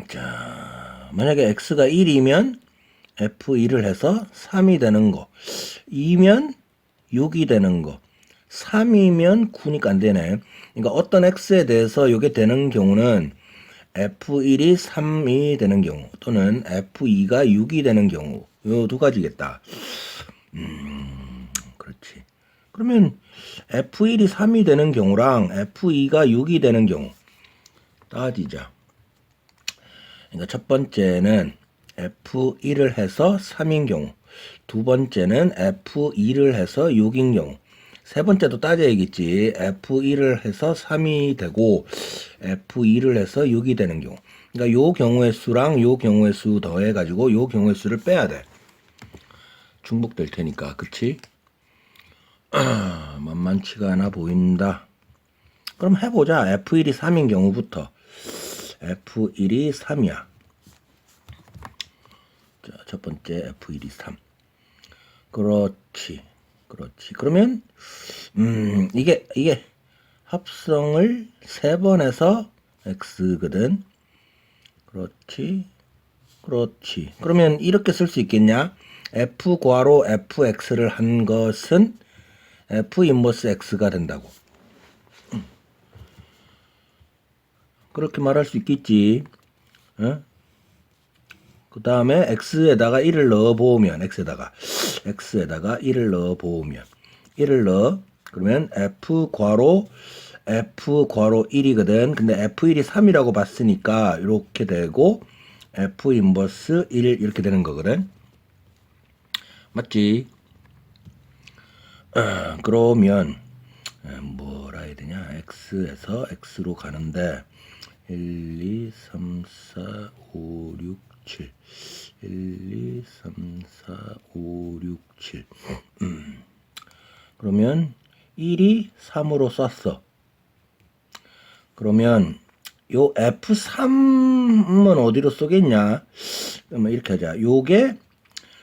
자, 만약에 x가 1이면 f1을 해서 3이 되는 거, 2면 6이 되는 거, 3이면 9니까 안 되네. 그러니까 어떤 x에 대해서 이게 되는 경우는 f1이 3이 되는 경우, 또는 f2가 6이 되는 경우, 요 두 가지겠다. 그렇지. 그러면 f1이 3이 되는 경우랑 f2가 6이 되는 경우 따지자. 그러니까 첫 번째는 f1을 해서 3인 경우, 두 번째는 f2를 해서 6인 경우, 세 번째도 따져야겠지. f1을 해서 3이 되고 f2를 해서 6이 되는 경우. 그러니까 요 경우의 수랑 요 경우의 수 더해가지고 요 경우의 수를 빼야 돼. 중복될 테니까. 그치? 만만치가 않아 보인다. 그럼 해보자. f1이 3인 경우부터. f1이 3이야. 자, 첫 번째 f1이 3. 그렇지. 그러면 이게 합성을 3번 해서 x거든. 그렇지. 그러면 이렇게 쓸 수 있겠냐? f 괄호 fx를 한 것은 f 인버스 x가 된다고. 그렇게 말할 수 있겠지. 어? 그 다음에 x에다가 1을 넣어보면, x에다가 1을 넣어보면, 1을 넣어. 그러면 f 괄호 1이거든. 근데 f1이 3이라고 봤으니까 이렇게 되고 f 인버스 1 이렇게 되는 거거든. 맞지? 그러면 뭐라 해야 되냐? x에서 x로 가는데 1, 2, 3, 4, 5, 6, 7 1, 2, 3, 4, 5, 6, 7 그러면 1이 3으로 쐈어. 그러면 요 F3은 어디로 쏘겠냐? 그러면 이렇게 하자. 요게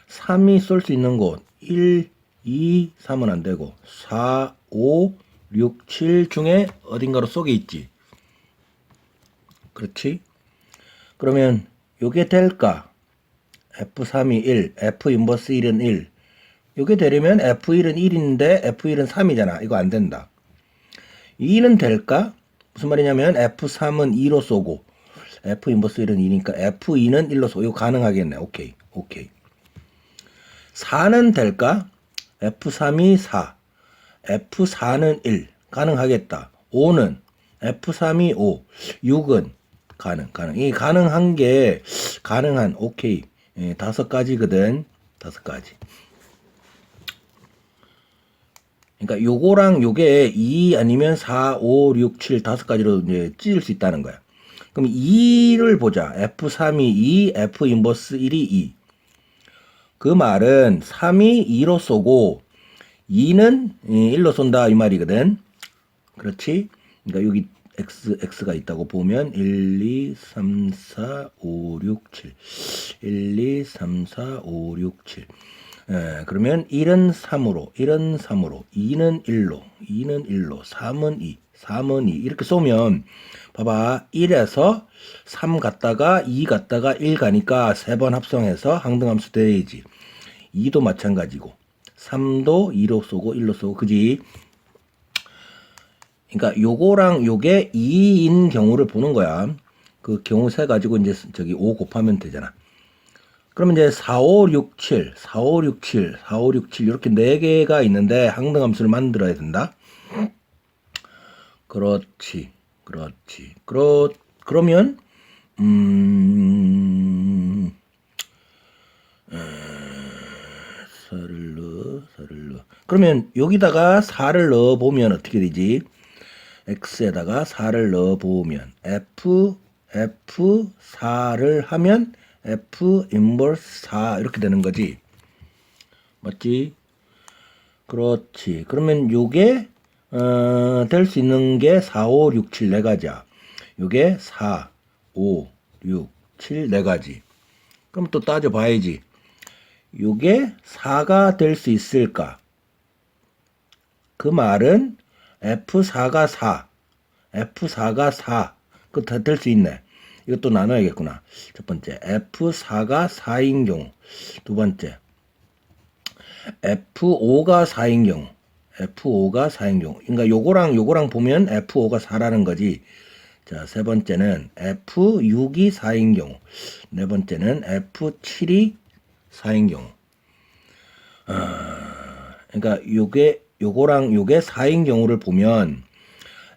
3이 쏠 수 있는 곳 1, 2, 3은 안 되고 4, 5, 6, 7 중에 어딘가로 쏘게 있지. 그렇지? 그러면 요게 될까? F3이 1, F 인버스 1은 1. 요게 되려면 F1은 1인데 F1은 3이잖아. 이거 안 된다. 2는 될까? 무슨 말이냐면 F3은 2로 쏘고 F 인버스 1은 2니까 F2는 1로 쏘고. 이거 가능하겠네. 오케이. 4는 될까? F3이 4, F4는 1. 가능하겠다. 5는 F3이 5, 6은 가능. 이 가능한 게 오케이. 5가지거든. 5가지. 그러니까 요거랑 요게 2 아니면 4, 5, 6, 7 5가지로 이제 찢을 수 있다는 거야. 그럼 2를 보자. F3이 2, F 인버스 1이 2. 그 말은 3이 2로 쏘고 2는 1로 쏜다 이 말이거든. 그렇지? 그러니까 여기 x가 있다고 보면 1, 2, 3, 4, 5, 6, 7 1, 2, 3, 4, 5, 6, 7 그러면 1은 3으로 2는 1로 3은 2 이렇게 쏘면 봐봐. 1에서 3 갔다가 2 갔다가 1 가니까 3번 합성해서 항등함수 돼야지. 2도 마찬가지고 3도 2로 쏘고 1로 쏘고. 그지? 그러니까 요거랑 요게 2인 경우를 보는 거야. 그 경우 세 가지고 이제 저기 5 곱하면 되잖아. 그러면 이제 4, 5, 6, 7 이렇게 4개가 있는데 항등함수를 만들어야 된다. 그렇지. 그러면 서를 넣어. 그러면 여기다가 4를 넣어보면 어떻게 되지? x에다가 4를 넣어보면 f4를 하면 f 인버스 4 이렇게 되는 거지. 맞지? 그렇지. 그러면 요게 될 수 있는 게 4, 5, 6, 7 4가지야. 요게 4, 5, 6, 7 네 가지. 그럼 또 따져봐야지. 요게 4가 될 수 있을까? 그 말은 F4가 4, F4가 4, 그 다 될 수 있네. 이것도 나눠야겠구나. 첫 번째, F4가 4인 경우. 두 번째, F5가 4인 경우. F5가 4인 경우. 그러니까 요거랑 보면 F5가 4라는 거지. 자, 세 번째는 F6이 4인 경우. 네 번째는 F7이 4인 경우. 그러니까 요게 4인 경우를 보면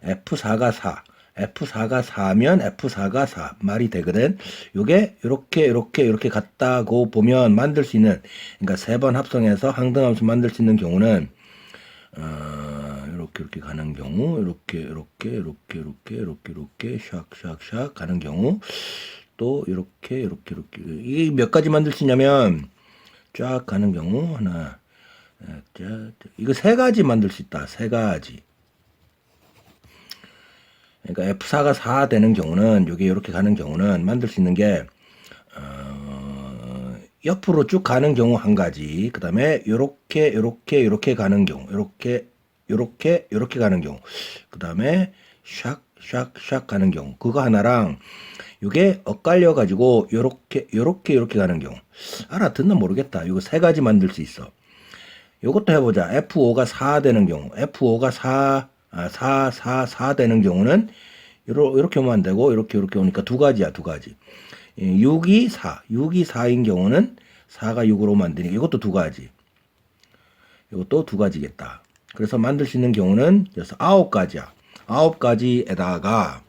F4가 4. F4가 4면 F4가 4 말이 되거든. 요게 이렇게 같다고 보면 만들 수 있는, 그러니까 세 번 합성해서 항등함수 만들 수 있는 경우는 이렇게 가는 경우, 이렇게 샥 가는 경우, 또 이렇게 이게 몇 가지 만들 수 있냐면 쫙 가는 경우 하나, 이거 세 가지 만들 수 있다. 세 가지. 그러니까 F4가 4 되는 경우는, 요게 이렇게 가는 경우는 만들 수 있는 게 옆으로 쭉 가는 경우 한 가지. 그 다음에 요렇게 가는 경우, 요렇게 가는 경우. 그 다음에 샥 가는 경우. 그거 하나랑 요게 엇갈려 가지고 요렇게 가는 경우. 알아듣나 모르겠다. 요거 세 가지 만들 수 있어. 요것도 해보자. F5가 4 되는 경우. F5가 4 되는 경우는 이렇게 오면 안 되고 이렇게 오니까 두 가지야. 6이 4인 경우는 4가 6으로 만드니까 이것도 두 가지. 이것도 두 가지겠다. 그래서 만들 수 있는 경우는 9가지야. 9가지에다가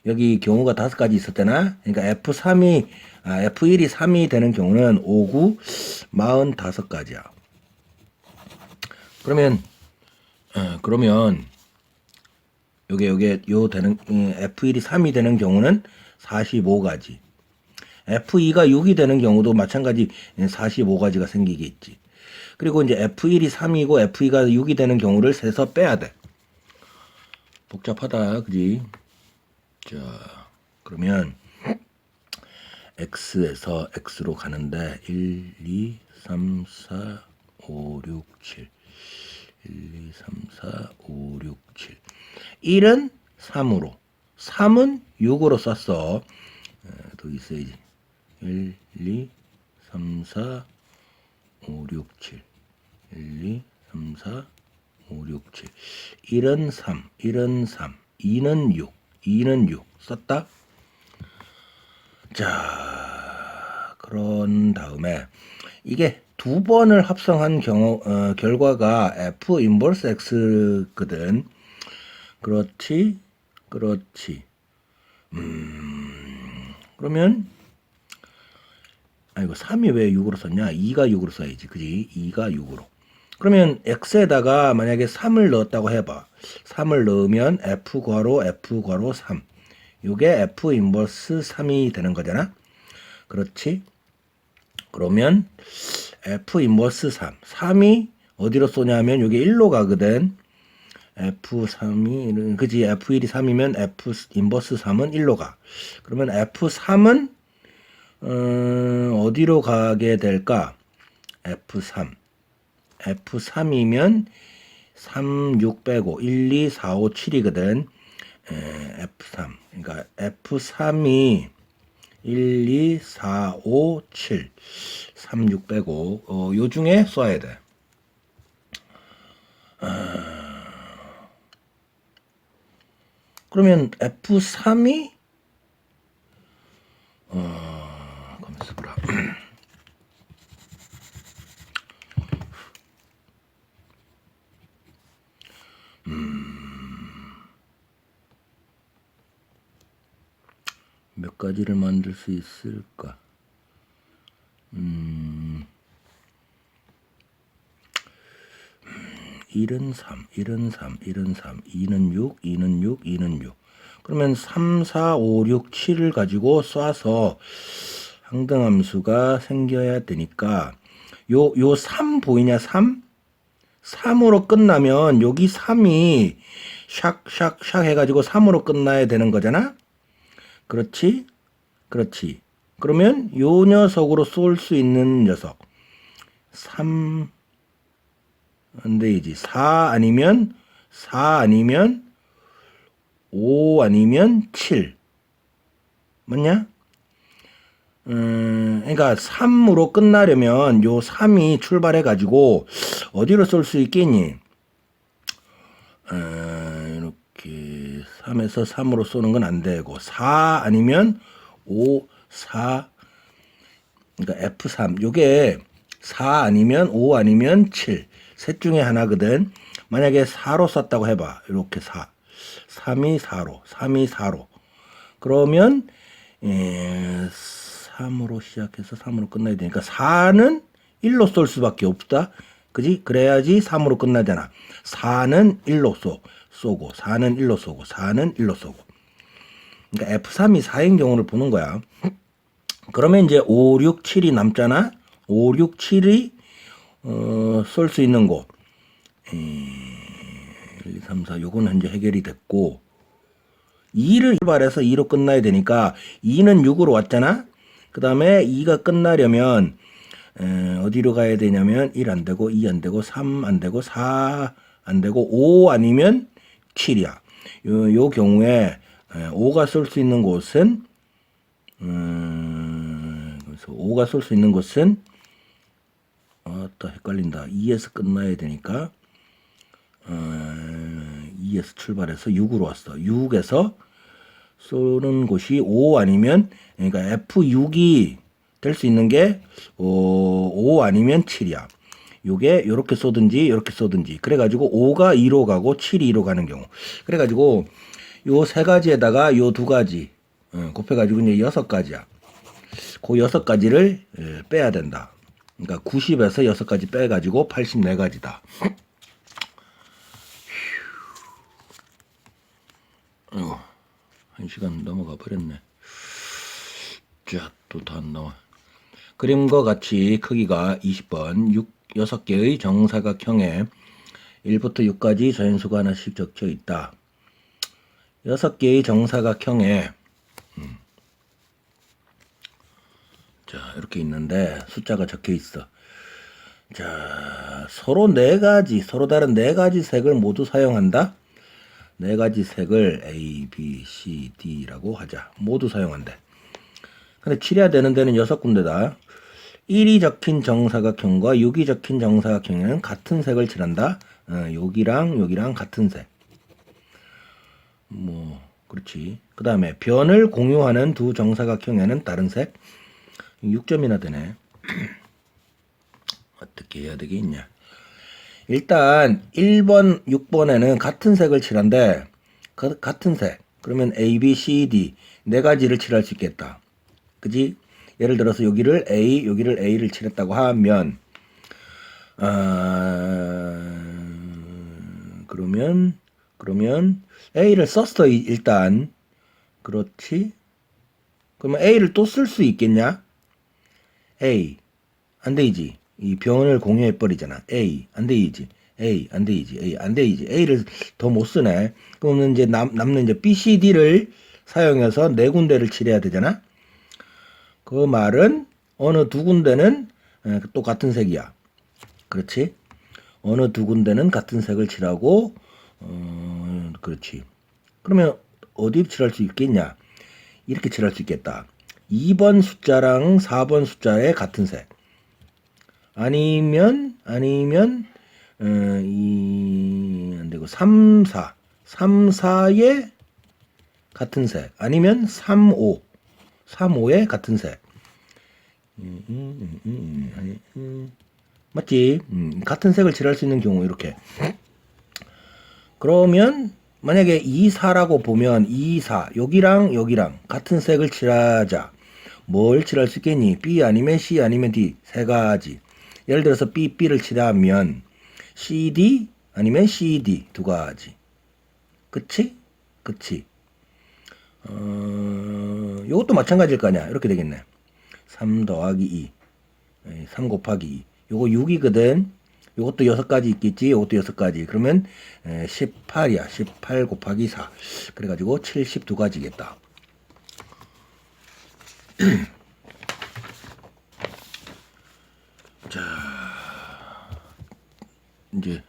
여기 경우가 5가지 있었잖아. 그러니까 F1이 3이 되는 경우는 5, 9, 45가지야. 그러면 요게 되는 F1이 3이 되는 경우는 45가지. F2가 6이 되는 경우도 마찬가지 45가지가 생기겠지. 그리고 이제 F1이 3이고 F2가 6이 되는 경우를 세서 빼야 돼. 복잡하다, 그지? 자, 그러면 X에서 X로 가는데 1, 2, 3, 4, 5, 6, 7 1, 2, 3, 4, 5, 6, 7 1은 3으로 3은 6으로 썼어. 더 있어야지. 1, 2, 3, 4, 5, 6, 7 1, 2, 3, 4, 5, 6, 7 1은 3, 2는 6 썼다. 자, 그런 다음에 이게 두 번을 합성한 결과가 F 인버스 X거든. 그렇지. 그러면 이거 3이 왜 6으로 썼냐? 2가 6으로 써야지. 그지? 2가 6으로. 그러면 X에다가 만약에 3을 넣었다고 해봐. 3을 넣으면 F 괄호 3. 요게 F 인버스 3이 되는 거잖아. 그렇지? 그러면 F 인버스 3이 어디로 쏘냐면 요게 1로 가거든. F3이 그지? F1이 3이면 F 인버스 3은 1로 가. 그러면 F3은 어디로 가게 될까? F3이면 3, 6 빼고 1, 2, 4, 5, 7이거든. F3. 그러니까 F3이 1, 2, 4, 5, 7. 3, 6 빼고 요 중에 써야 돼. 그러면 F3이 가만있어 보라. 몇 가지를 만들 수 있을까? 1은 3, 2는 6, 2는 6. 그러면 3, 4, 5, 6, 7을 가지고 쏴서 항등함수가 생겨야 되니까 요 3 보이냐? 3으로 끝나면 여기 3이 샥 해가지고 3으로 끝나야 되는 거잖아. 그렇지? 그렇지. 그러면 요 녀석으로 쏠 수 있는 녀석. 3, 안 되지. 4 아니면 5 아니면 7. 맞냐? 그러니까 3으로 끝나려면 요 3이 출발해가지고 어디로 쏠 수 있겠니? 이렇게 3에서 3으로 쏘는 건 안 되고 4 아니면 5, 4 그러니까 F3 요게 4 아니면 5 아니면 7 셋 중에 하나거든. 만약에 4로 쐈다고 해봐. 이렇게 4 3이 4로 3이 4로 그러면 3으로 시작해서 3으로 끝나야 되니까 4는 1로 쏠 수밖에 없다. 그지? 그래야지 3으로 끝나잖아. 4는 1로 쏘고 4는 1로 쏘고 4는 1로 쏘고 그러니까 F3이 4인 경우를 보는 거야. 그러면 이제 5, 6, 7이 남잖아. 5, 6, 7이 쏠 수 있는 곳 1, 2, 3, 4 요거는 현재 해결이 됐고 2를 출발해서 2로 끝나야 되니까 2는 6으로 왔잖아. 그 다음에 2가 끝나려면 어디로 가야 되냐면 1 안 되고 2 안 되고 3 안 되고 4 안 되고 5 아니면 7이야. 요 경우에 5가 쏠 수 있는 곳은 그래서 5가 쏠 수 있는 곳은 또 헷갈린다. 2에서 끝나야 되니까 2에서 출발해서 6으로 왔어. 6에서 쏘는 곳이 5 아니면 그러니까 F6이 될 수 있는 게 5 아니면 7이야. 요게 요렇게 쏘든지 요렇게 쏘든지 그래가지고 5가 2로 가고 7이 2로 가는 경우 그래가지고 요 세 가지에다가 요 두 가지 곱해가지고 이제 6가지야. 그 6가지를 빼야 된다. 그러니까 90에서 6가지 빼가지고 84가지다. 1시간 넘어가 버렸네. 자, 또 다 안 나와. 그림과 같이 크기가 20번 6개의 정사각형에 1부터 6까지 자연수가 하나씩 적혀 있다. 6개의 정사각형에 자, 이렇게 있는데 숫자가 적혀 있어. 자, 서로 다른 4가지 색을 모두 사용한다. 4가지 색을 A, B, C, D라고 하자. 모두 사용한대. 근데 칠해야 되는 데는 6군데다. 1이 적힌 정사각형과 6이 적힌 정사각형에는 같은 색을 칠한다. 여기랑 같은 색. 그렇지. 그 다음에 변을 공유하는 두 정사각형에는 다른 색. 6점이나 되네. 어떻게 해야 되겠냐. 일단 1번, 6번에는 같은 색을 칠한데 같은 색. 그러면 A, B, C, D 4가지를 칠할 수 있겠다. 그지? 예를 들어서 여기를 A를 칠했다고 하면 그러면 A를 썼어 일단. 그렇지? 그러면 A를 또 쓸 수 있겠냐? A 안 되지. 이 변을 공유해 버리잖아. A 안 되지. A 안 되지. A를 더 못 쓰네. 그러면 이제 남는 이제 B, C, D를 사용해서 4군데를 칠해야 되잖아. 그 말은 어느 2군데는 또 같은 색이야. 그렇지? 어느 2군데는 같은 색을 칠하고 그렇지. 그러면 어디 칠할 수 있겠냐? 이렇게 칠할 수 있겠다. 2번 숫자랑 4번 숫자의 같은 색. 아니면 안 되고 3, 4의 같은 색. 아니면 3, 5의 같은 색. 맞지? 같은 색을 칠할 수 있는 경우 이렇게. 그러면 만약에 2, 4라고 보면 2, 4 여기랑 같은 색을 칠하자. 뭘 칠할 수 있겠니? B 아니면 C 아니면 D 3가지. 예를 들어서 B를 칠하면 CD 아니면 CD 2가지. 그치? 요것도 마찬가지일 거 아니야. 이렇게 되겠네. 3 더하기 2 3 곱하기 2 요거 6이거든. 요것도 6가지 있겠지. 요것도 6가지. 그러면 18이야. 18 곱하기 4 그래가지고 72가지겠다. 자, 이제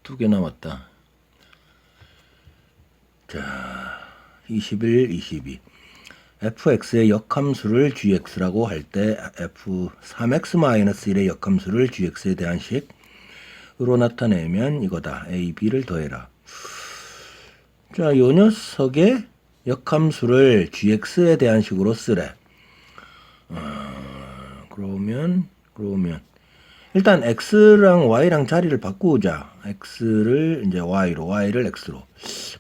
2개 남았다. 자, 21, 22. fx의 역함수를 gx라고 할 때 f3x-1의 역함수를 gx에 대한 식으로 나타내면 이거다. a, b를 더해라. 자, 요 녀석의 역함수를 gx에 대한 식으로 쓰래. 그러면 일단 x랑 y랑 자리를 바꾸자. x를 이제 y로, y를 x로.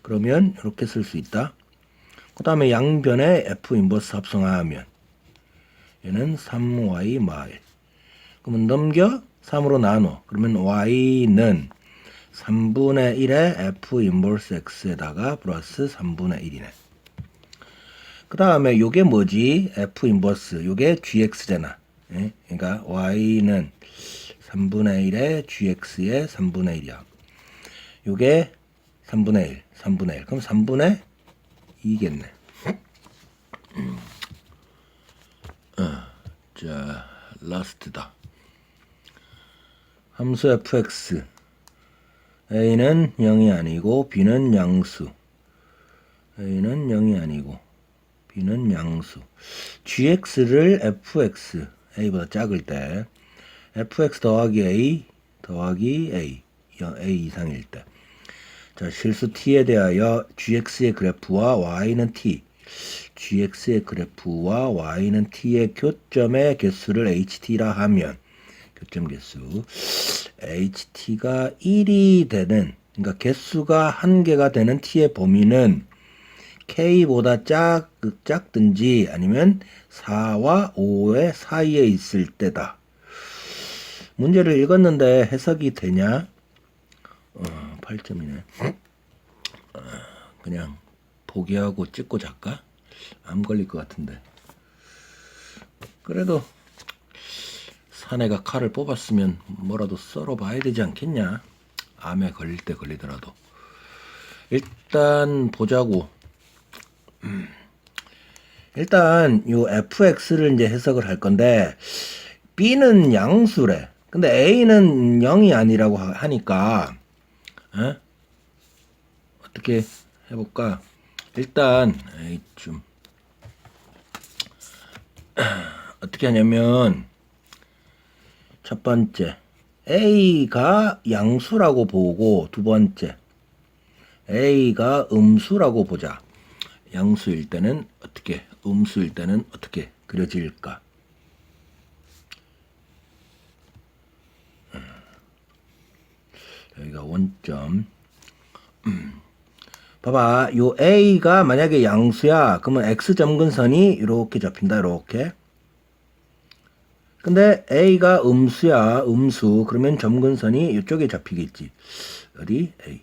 그러면 이렇게 쓸 수 있다. 그 다음에 양변에 f 인버스 합성하면 얘는 3y 마일. 그러면 넘겨 3으로 나눠. 그러면 y는 3분의 1에 f 인버스 x에다가 플러스 3분의 1이네. 그 다음에 요게 뭐지? f 인버스. 요게 gx잖아. 예? 그러니까 y는 3분의 1에 gx의 3분의 1이야. 요게 3분의 1, 3분의 1. 그럼 3분의 2겠네. 자, 라스트다. 함수 fx. a는 0이 아니고 b는 양수. a는 0이 아니고 b는 양수. gx를 fx, a보다 작을 때 fx 더하기 a 더하기 a 이상일 때. 자, 실수 t에 대하여 gx의 그래프와 y는 t, gx의 그래프와 y는 t의 교점의 개수를 ht라 하면 교점 개수 ht가 1이 되는, 그러니까 개수가 1개가 되는 t의 범위는 k보다 작든지 아니면 4와 5의 사이에 있을 때다. 문제를 읽었는데 해석이 되냐? 8점이네. 그냥 포기하고 찍고 잘까? 암 걸릴 것 같은데. 그래도 사내가 칼을 뽑았으면 뭐라도 썰어봐야 되지 않겠냐? 암에 걸릴 때 걸리더라도. 일단 보자고. 일단 요 fx를 이제 해석을 할 건데 b는 양수래. 근데 a는 0이 아니라고 하니까 어떻게 해볼까? 일단 좀 어떻게 하냐면 첫 번째 a가 양수라고 보고, 두 번째 a가 음수라고 보자. 양수일 때는 어떻게, 음수일 때는 어떻게 그려질까? 여기가 원점. 봐봐, 요 a가 만약에 양수야, 그러면 x 점근선이 이렇게 잡힌다. 이렇게. 근데 a가 음수야, 음수. 그러면 점근선이 이쪽에 잡히겠지. 어디? a.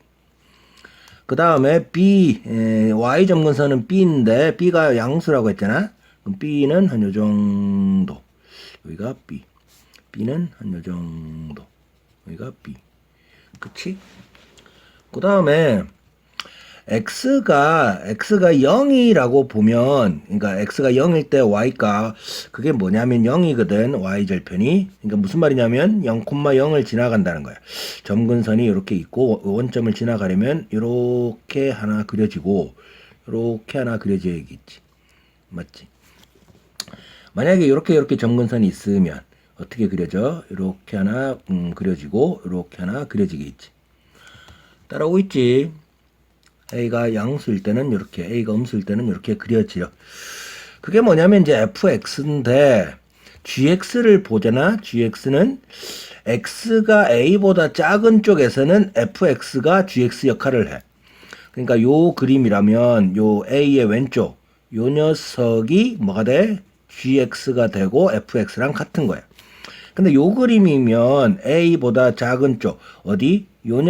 그 다음에 b, y 점근선은 b인데 b가 양수라고 했잖아. 그럼 b는 한 요 정도. 여기가 b. b는 한 요 정도. 여기가 b. 그치? 그 다음에 x가 0이라고 보면, 그러니까 x가 0일 때 y가 그게 뭐냐면 0이거든. y절편이. 그러니까 무슨 말이냐면 0,0을 지나간다는 거야. 점근선이 이렇게 있고 원점을 지나가려면 이렇게 하나 그려지고 이렇게 하나 그려져야겠지. 맞지? 만약에 이렇게 점근선이 있으면 어떻게 그려져? 이렇게 하나 그려지고 이렇게 하나 그려지겠지. 따라오고 있지? a가 양수일 때는 이렇게, a가 음수일 때는 이렇게 그려지려. 그게 뭐냐면 이제 fx인데 gx를 보잖아. gx는 x가 a보다 작은 쪽에서는 fx가 gx 역할을 해. 그러니까 요 그림이라면 요 a의 왼쪽 요 녀석이 뭐가 돼? gx가 되고 fx랑 같은 거야. 근데 요 그림이면 a보다 작은 쪽 어디? 요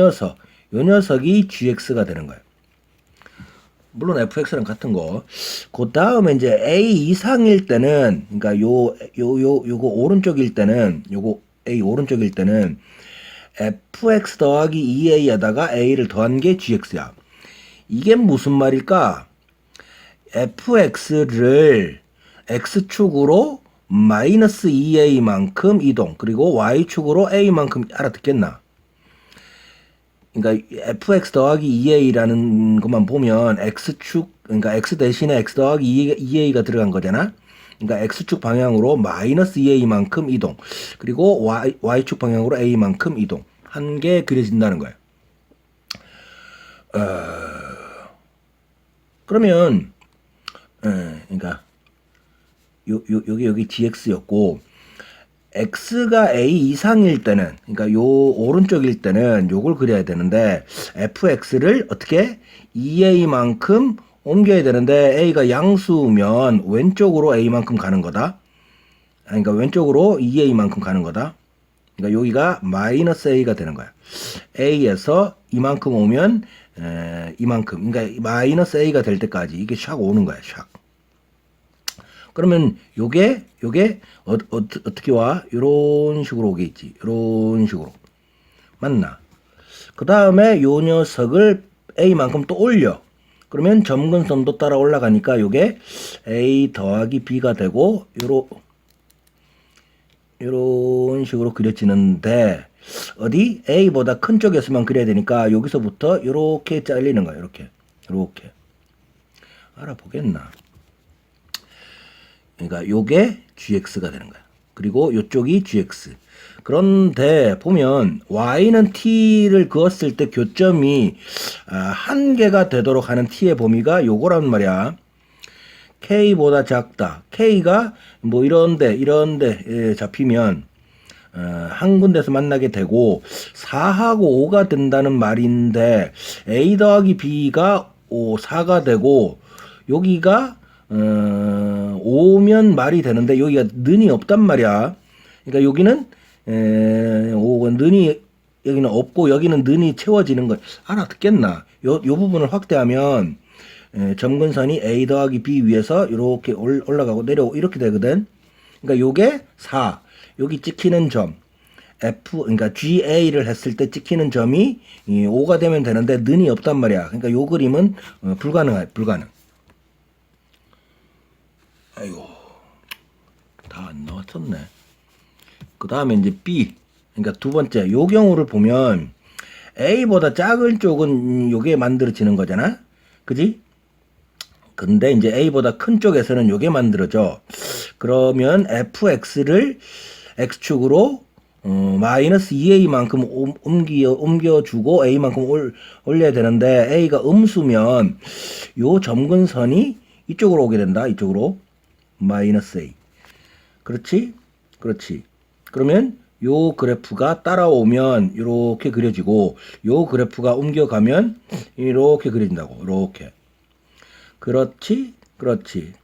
녀석이 gx가 되는 거야. 물론 fx랑 같은 거. 그 다음에 이제 a 이상일 때는, 그러니까 요거 오른쪽일 때는, 요거 a 오른쪽일 때는 fx 더하기 2a에다가 a를 더한 게 gx야. 이게 무슨 말일까? fx를 x축으로 마이너스 2a만큼 이동, 그리고 y축으로 a만큼, 알아듣겠나? 그러니까 fx 더하기 2a라는 것만 보면 x축, 그러니까 x 대신에 x 더하기 2a가 들어간 거잖아. 그러니까 x축 방향으로 마이너스 2a만큼 이동, 그리고 y축 방향으로 a만큼 이동 한 게 그려진다는 거야. 그러면 그러니까 여기 gx였고, x가 a 이상일 때는, 그러니까 요 오른쪽일 때는 요걸 그려야 되는데, fx를 어떻게 2a만큼 옮겨야 되는데, a가 양수면 왼쪽으로 a만큼 가는 거다. 그러니까 왼쪽으로 2a만큼 가는 거다. 그러니까 여기가 마이너스 a가 되는 거야. a에서 이만큼 오면 이만큼, 그러니까 마이너스 a가 될 때까지 이게 샥 오는 거야. 샥. 그러면 요게 어떻게 와? 요런 식으로 오겠지. 요런 식으로. 맞나? 그 다음에 요 녀석을 a만큼 또 올려. 그러면 점근선도 따라 올라가니까 요게 a 더하기 b가 되고, 요런 식으로 그려지는데, 어디? a보다 큰 쪽에서만 그려야 되니까 여기서부터 요렇게 잘리는 거야. 요렇게. 알아보겠나? 그러니까 요게 gx가 되는 거야. 그리고 요쪽이 gx. 그런데 보면 y는 t를 그었을 때 교점이 한 개가 되도록 하는 t의 범위가 요거란 말이야. k보다 작다. k가 뭐 이런데 잡히면 한 군데서 만나게 되고 4하고 5가 된다는 말인데, a 더하기 b가 4가 되고, 여기가 5면 말이 되는데 여기가 는이 없단 말이야. 그러니까 여기는 5가 는이 여기는 없고 여기는 는이 채워지는 거 알아듣겠나? 요 부분을 확대하면 점근선이 a 더하기 b 위에서 이렇게 올라가고 내려오고 이렇게 되거든. 그러니까 요게 4, 여기 찍히는 점 f, 그러니까 ga를 했을 때 찍히는 점이 5가 되면 되는데 는이 없단 말이야. 그러니까 요 그림은 불가능. 아이고, 다 안 나왔었네. 그 다음에 이제 B, 그러니까 두 번째, 요 경우를 보면 A보다 작은 쪽은 요게 만들어지는 거잖아, 그지? 근데 이제 A보다 큰 쪽에서는 요게 만들어져. 그러면 fx를 x축으로 마이너스 2a만큼 옮겨주고 a만큼 올려야 되는데, a가 음수면 요 점근선이 이쪽으로 오게 된다. 이쪽으로 마이너스 a. 그렇지? 그러면 요 그래프가 따라오면 이렇게 그려지고, 요 그래프가 옮겨가면 이렇게 그려진다고. 이렇게. 그렇지.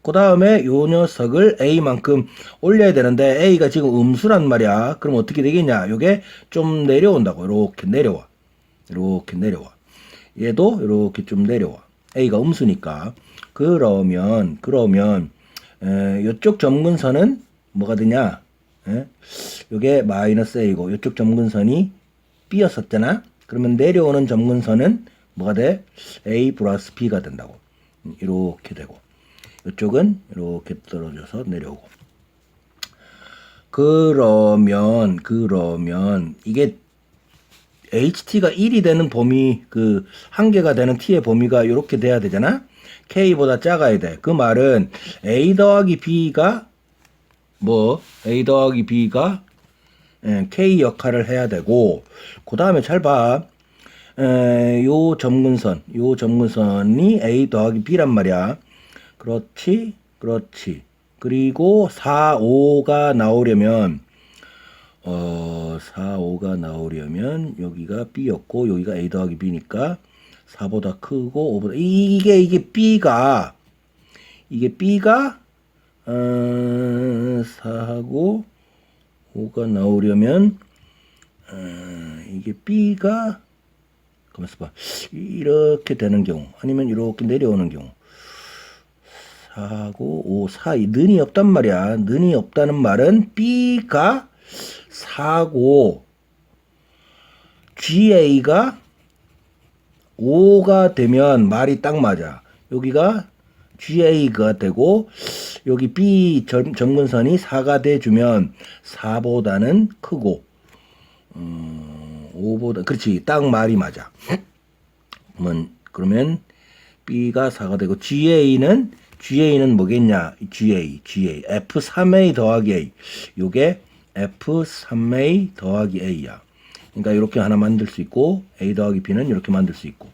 그 다음에 요 녀석을 a만큼 올려야 되는데 a가 지금 음수란 말이야. 그럼 어떻게 되겠냐? 요게 좀 내려온다고. 이렇게 내려와. 얘도 이렇게 좀 내려와. a가 음수니까. 그러면 요쪽 점근선은 뭐가 되냐? 요게 마이너스 a고 요쪽 점근선이 b였었잖아. 그러면 내려오는 점근선은 뭐가 돼? a 플러스 b가 된다고. 이렇게 되고, 이쪽은 이렇게 떨어져서 내려오고. 그러면 이게 ht가 1이 되는 범위, 그 한계가 되는 t의 범위가 이렇게 돼야 되잖아. k보다 작아야 돼. 그 말은 a 더하기 b가 k 역할을 해야 되고, 그 다음에 잘 봐. 요 점근선이 a 더하기 b란 말이야. 그렇지. 그리고 4, 5가 나오려면 4, 5가 나오려면 여기가 b였고 여기가 a 더하기 b니까 4보다 크고 5보다, 이게 b가 4하고 5가 나오려면 이게 b가, 가만있어 봐, 이렇게 되는 경우, 아니면 이렇게 내려오는 경우, 4하고 5 사이 는이 없단 말이야. 는이 없다는 말은 b가 4고 ga가 5가 되면 말이 딱 맞아. 여기가 GA가 되고 여기 B 점근선이 4가 돼주면 4보다는 크고 5보다 그렇지 딱 말이 맞아. 그러면 B가 4가 되고 GA는 뭐겠냐? GA F3A 더하기 A 요게 F3A 더하기 A야. 그러니까 이렇게 하나 만들 수 있고 A 더하기 B는 이렇게 만들 수 있고.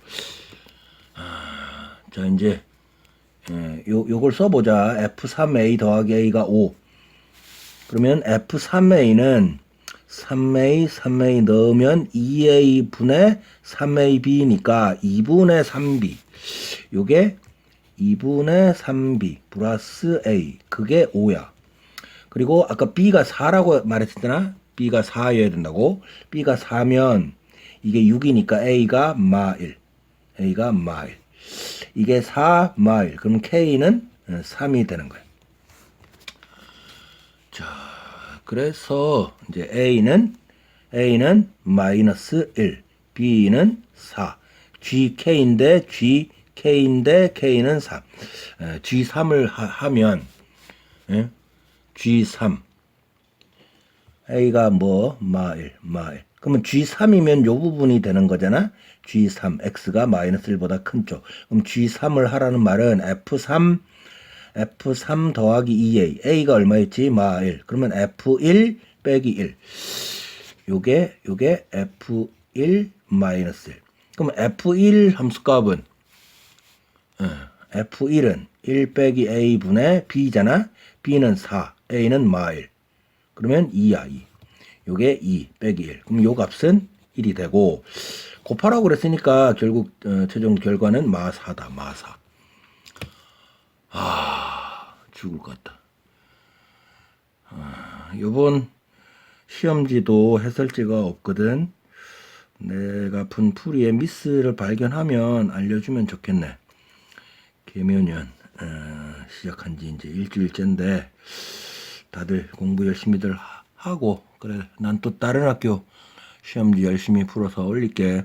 자 이제 요걸 써보자. F3A 더하기 A가 5. 그러면 F3A는 3A 넣으면 2A 분의 3AB니까 2분의 3B. 요게 2분의 3B 플러스 A. 그게 5야. 그리고 아까 B가 4라고 말했잖아. B가 4여야 된다고. B가 4면 이게 6이니까 A가 마일. 이게 4 마일. 그럼 K는 3이 되는 거야. 자, 그래서 이제 A는 마이너스 1, B는 4, GK인데 K는 3. G3을 하면 G3 A가 마일. 그러면 G3이면 요 부분이 되는 거잖아. G3 X가 마이너스 1보다 큰 쪽. 그럼 G3을 하라는 말은 F3 더하기 2A. A가 얼마였지? 마일. 그러면 F1 빼기 1. 요게 F1 마이너스 1. 그럼 F1 함수값은 F1은 1 빼기 A분의 B잖아. B는 4, A는 마일. 그러면 2야, 2. 요게 2 빼기 1. 그럼 요 값은 1이 되고 곱하라고 그랬으니까 결국 최종 결과는 마4다. 마4. 죽을 것 같다. 요번 시험지도 해설지가 없거든. 내가 푼 풀이의 미스를 발견하면 알려주면 좋겠네. 개묘년 시작한 지 이제 일주일째인데 다들 공부 열심히들 하고 그래 난 또 다른 학교 시험지 열심히 풀어서 올릴게.